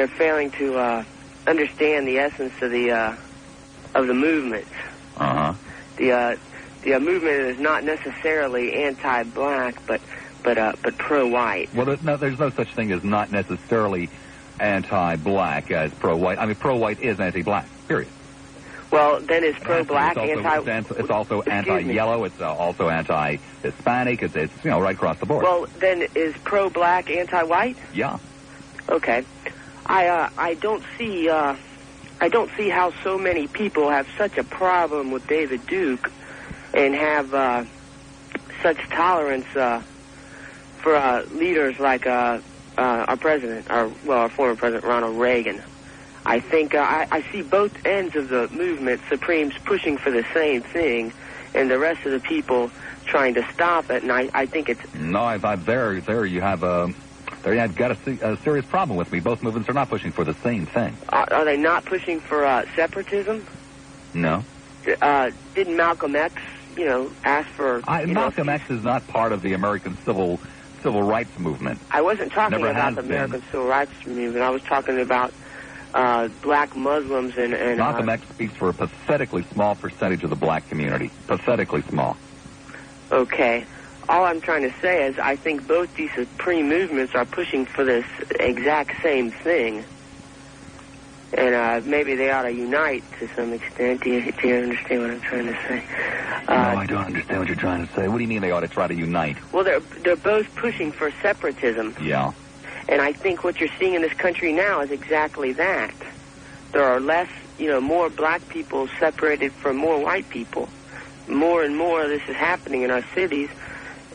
Speaker 8: failing to understand the essence of the movement. The movement is not necessarily anti-black, but pro-white.
Speaker 12: Well, there's no such thing as not necessarily anti-black as pro-white. I mean, pro-white is anti-black. Period.
Speaker 8: Well, then is pro-black
Speaker 12: It's also anti-yellow. It's also anti-Hispanic. It's right across the board.
Speaker 8: Well, then is pro-black anti-white?
Speaker 12: Yeah.
Speaker 8: Okay. I don't see how so many people have such a problem with David Duke and have such tolerance for leaders like our president, our former president Ronald Reagan. I think I see both ends of the movement, Supremes pushing for the same thing, and the rest of the people trying to stop it. And I think it's
Speaker 12: there you have I've got a serious problem with me. Both movements are not pushing for the same thing.
Speaker 8: Are they not pushing for separatism?
Speaker 12: No.
Speaker 8: Didn't Malcolm X, ask for...
Speaker 12: Malcolm X is not part of the American civil rights movement.
Speaker 8: I wasn't talking about the American civil rights movement. I was talking about black Muslims and
Speaker 12: Malcolm X speaks for a pathetically small percentage of the black community. Pathetically small.
Speaker 8: Okay. All I'm trying to say is I think both these supreme movements are pushing for this exact same thing. And maybe they ought to unite to some extent. Do you understand what I'm trying to say?
Speaker 12: No, I don't understand what you're trying to say. What do you mean they ought to try to unite?
Speaker 8: Well, they're both pushing for separatism.
Speaker 12: Yeah.
Speaker 8: And I think what you're seeing in this country now is exactly that. There are less, more black people separated from more white people. More and more of this is happening in our cities.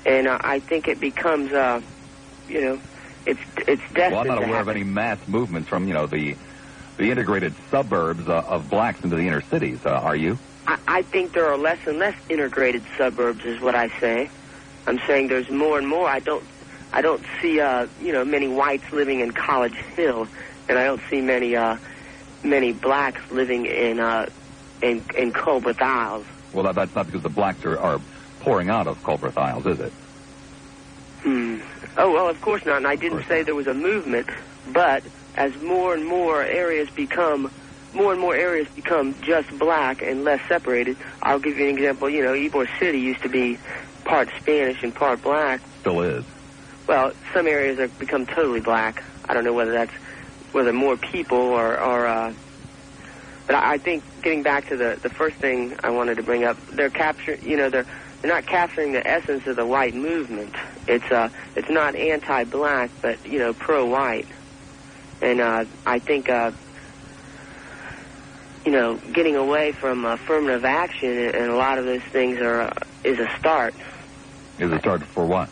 Speaker 8: And I think it becomes, it's destined.
Speaker 12: Well, I'm not aware of any mass movements from, the integrated suburbs of blacks into the inner cities. Are you?
Speaker 8: I think there are less and less integrated suburbs, is what I say. I'm saying there's more and more. I don't see, many whites living in College Hill, and I don't see many blacks living in Colbert Isles.
Speaker 12: Well, that's not because the blacks are pouring out of Colbert Isles, is it?
Speaker 8: Oh, well, of course not. And I didn't say there was a movement, but as more and more areas become just black and less separated, I'll give you an example. You know, Ybor City used to be part Spanish and part black.
Speaker 12: Still is.
Speaker 8: Well, some areas have become totally black. I don't know whether more people or but I think getting back to the first thing I wanted to bring up, they're not capturing the essence of the white movement. It's not anti-black, but pro-white, and I think getting away from affirmative action and a lot of those things is a start.
Speaker 12: Is a start for what?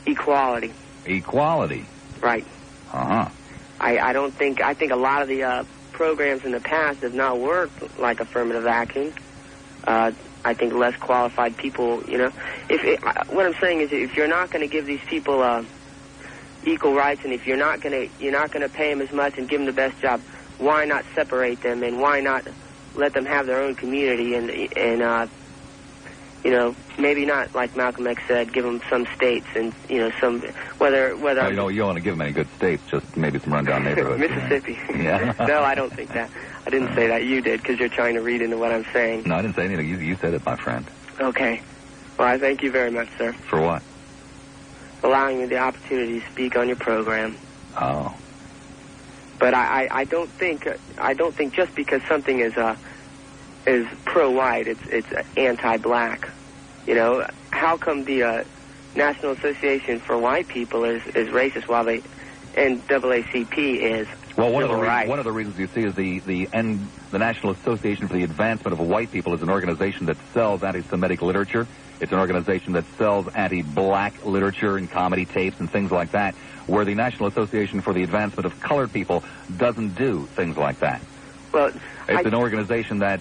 Speaker 8: Equality.
Speaker 12: Equality.
Speaker 8: Right.
Speaker 12: Uh-huh.
Speaker 8: I think a lot of the programs in the past have not worked like affirmative action. I think less qualified people, what I'm saying is if you're not going to give these people equal rights, and if you're not going to pay them as much and give them the best job, why not separate them, and why not let them have their own community and maybe not, like Malcolm X said, give them some states and, some, whether...
Speaker 12: You don't want to give them any good states, just maybe some rundown neighborhoods.
Speaker 8: Mississippi.
Speaker 12: Yeah.
Speaker 8: No, I don't think that. I didn't say that. You did, because you're trying to read into what I'm saying.
Speaker 12: No, I didn't say anything. You said it, my friend.
Speaker 8: Okay. Well, I thank you very much, sir.
Speaker 12: For what?
Speaker 8: Allowing me the opportunity to speak on your program.
Speaker 12: Oh.
Speaker 8: But I don't think just because something is pro-white, it's anti-black. How come the National Association for White People is racist while the NAACP is?
Speaker 12: Well, one of the reasons you see is the National Association for the Advancement of White People is an organization that sells anti-Semitic literature. It's an organization that sells anti-black literature and comedy tapes and things like that, where the National Association for the Advancement of Colored People doesn't do things like that.
Speaker 8: Well,
Speaker 12: it's an organization that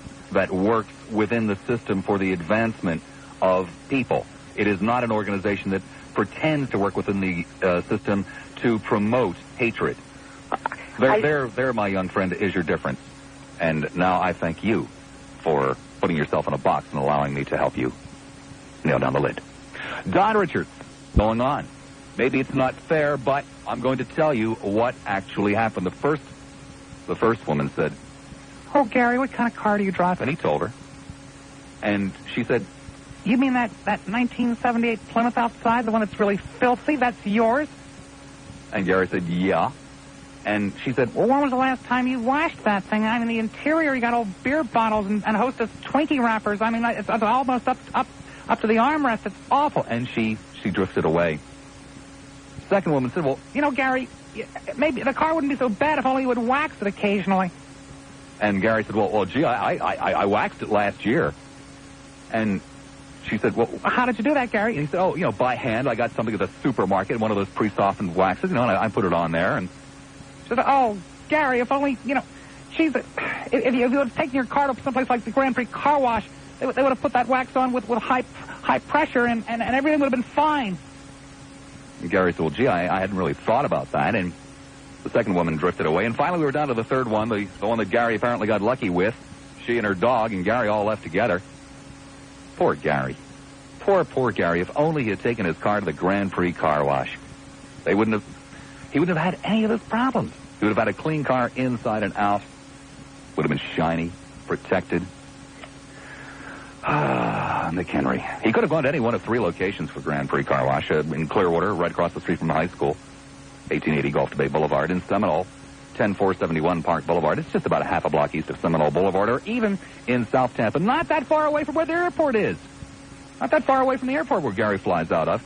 Speaker 12: works within the system for the advancement of people. It is not an organization that pretends to work within the system to promote hatred. There, my young friend, is your difference. And now I thank you for putting yourself in a box and allowing me to help you nail down the lid. Don Richards, going on. Maybe it's not fair, but I'm going to tell you what actually happened. The first woman said, "Oh, Gary, what kind of car do you drive?" And he told her. And she said, "You mean that 1978 Plymouth outside, the one that's really filthy, that's yours?" And Gary said, "Yeah." And she said, "Well, when was the last time you washed that thing? I mean, the interior, you got old beer bottles and Hostess Twinkie wrappers. I mean, it's almost up to the armrest. It's awful." And she drifted away. Second woman said, "Well, Gary, maybe the car wouldn't be so bad if only you would wax it occasionally." And Gary said, well, gee, I waxed it last year. And she said, "Well, how did you do that, Gary?" And he said, by hand. I got something at the supermarket, one of those pre-softened waxes, and I put it on there. And she said, "Oh, Gary, if only, if you would have taken your car to someplace like the Grand Prix Car Wash, they would have put that wax on with high pressure, and everything would have been fine." And Gary said, "Well, gee, I hadn't really thought about that." And the second woman drifted away. And finally, we were down to the third one, the one that Gary apparently got lucky with. She and her dog and Gary all left together. Poor Gary. Poor Gary. If only he had taken his car to the Grand Prix Car Wash. He wouldn't have had any of those problems. He would have had a clean car inside and out. Would have been shiny, protected. McHenry. He could have gone to any one of three locations for Grand Prix Car Wash. In Clearwater, right across the street from the high school. 1880 Gulf to Bay Boulevard. In Seminole, 10471 Park Boulevard. It's just about a half a block east of Seminole Boulevard, or even in South Tampa. Not that far away from where the airport is. Not that far away from the airport where Gary flies out of.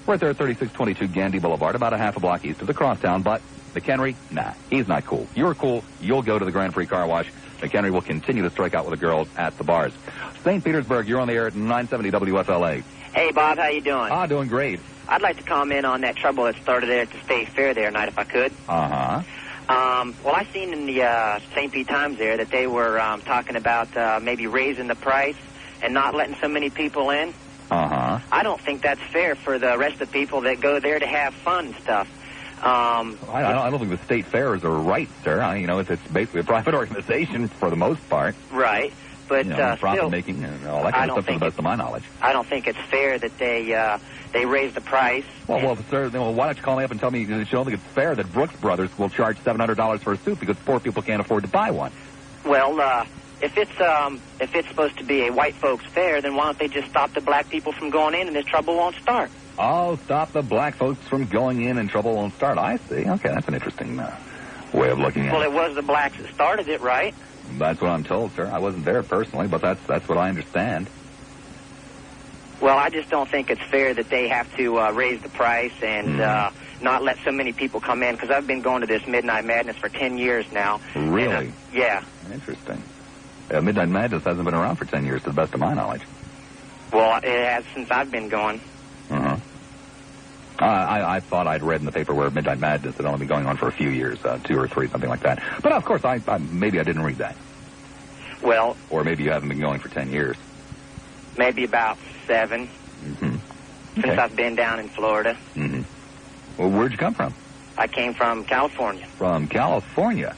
Speaker 12: Right there at 3622 Gandy Boulevard, about a half a block east of the crosstown. But McHenry, nah, he's not cool. You're cool. You'll go to the Grand Prix Car Wash. McHenry will continue to strike out with the girls at the bars. St. Petersburg, you're on the air at 970 WFLA.
Speaker 9: Hey, Bob, how you doing?
Speaker 12: Doing great.
Speaker 9: I'd like to comment on that trouble that started there at the State Fair there tonight, if I could.
Speaker 12: Uh-huh.
Speaker 9: Well, I seen in the St. Pete Times there that they were talking about maybe raising the price and not letting so many people in.
Speaker 12: Uh-huh.
Speaker 9: I don't think that's fair for the rest of the people that go there to have fun and stuff.
Speaker 12: I don't think the State Fair is a right, sir. It's basically a private organization for the most part.
Speaker 9: Right. but
Speaker 12: profit
Speaker 9: still,
Speaker 12: making and all that kind of stuff to the best of my knowledge.
Speaker 9: I don't think it's fair that they raise the price.
Speaker 12: Well, sir, why don't you call me up and tell me you don't think it's fair that Brooks Brothers will charge $700 for a suit because poor people can't afford to buy one?
Speaker 9: Well, if it's supposed to be a white folks fair, then why don't they just stop the black people from going in and this trouble won't start?
Speaker 12: Oh, stop the black folks from going in and trouble won't start. I see. Okay, that's an interesting way of looking at it.
Speaker 9: Well, it was the blacks that started it, right?
Speaker 12: That's what I'm told, sir. I wasn't there personally, but that's what I understand.
Speaker 9: Well, I just don't think it's fair that they have to raise the price and not let so many people come in, because I've been going to this Midnight Madness for 10 years now.
Speaker 12: Really?
Speaker 9: And, yeah.
Speaker 12: Interesting. Midnight Madness hasn't been around for 10 years, to the best of my knowledge.
Speaker 9: Well, it has since I've been going.
Speaker 12: Uh-huh. I thought I'd read in the paper where Midnight Madness had only been going on for a few years, 2 or 3, something like that. But, of course, maybe I didn't read that.
Speaker 9: Well...
Speaker 12: Or maybe you haven't been going for 10 years.
Speaker 9: Maybe about 7.
Speaker 12: Mm-hmm.
Speaker 9: Since I've been down in Florida.
Speaker 12: Mm-hmm. Well, where'd you come from?
Speaker 9: I came from California.
Speaker 12: From California?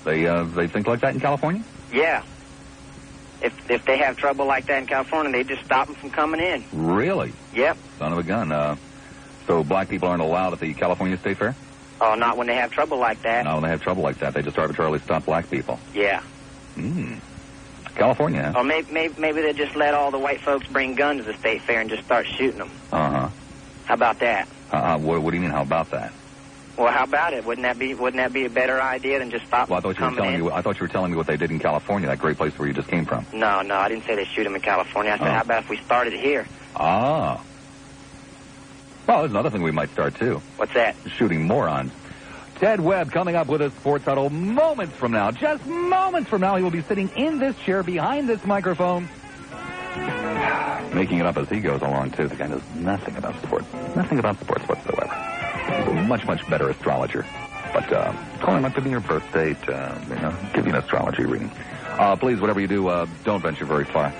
Speaker 12: They think like that in California?
Speaker 9: Yeah. If they have trouble like that in California, they just stop them from coming in.
Speaker 12: Really?
Speaker 9: Yep.
Speaker 12: Son of a gun. So black people aren't allowed at the California State Fair?
Speaker 9: Oh, not when they have trouble like that.
Speaker 12: No, when they have trouble like that. They just arbitrarily stop black people.
Speaker 9: Yeah.
Speaker 12: California, huh?
Speaker 9: Or maybe they just let all the white folks bring guns to the State Fair and just start shooting them.
Speaker 12: Uh-huh.
Speaker 9: How about that?
Speaker 12: What do you mean, how about that?
Speaker 9: Well, how about it? Wouldn't that be a better idea than just stop
Speaker 12: I thought you were telling me what they did in California, that great place where you just came from.
Speaker 9: No, I didn't say they shoot them in California. I said, how about if we started it here?
Speaker 12: Ah. Well, there's another thing we might start, too.
Speaker 9: What's that?
Speaker 12: Shooting morons. Ted Webb coming up with a Sports Huddle moments from now. Just moments from now, he will be sitting in this chair behind this microphone, making it up as he goes along, too. The guy knows nothing about sports. Nothing about sports whatsoever. He's a much, much better astrologer. But call him up, give me your birth date, give you an astrology reading. Please, whatever you do, don't venture very far.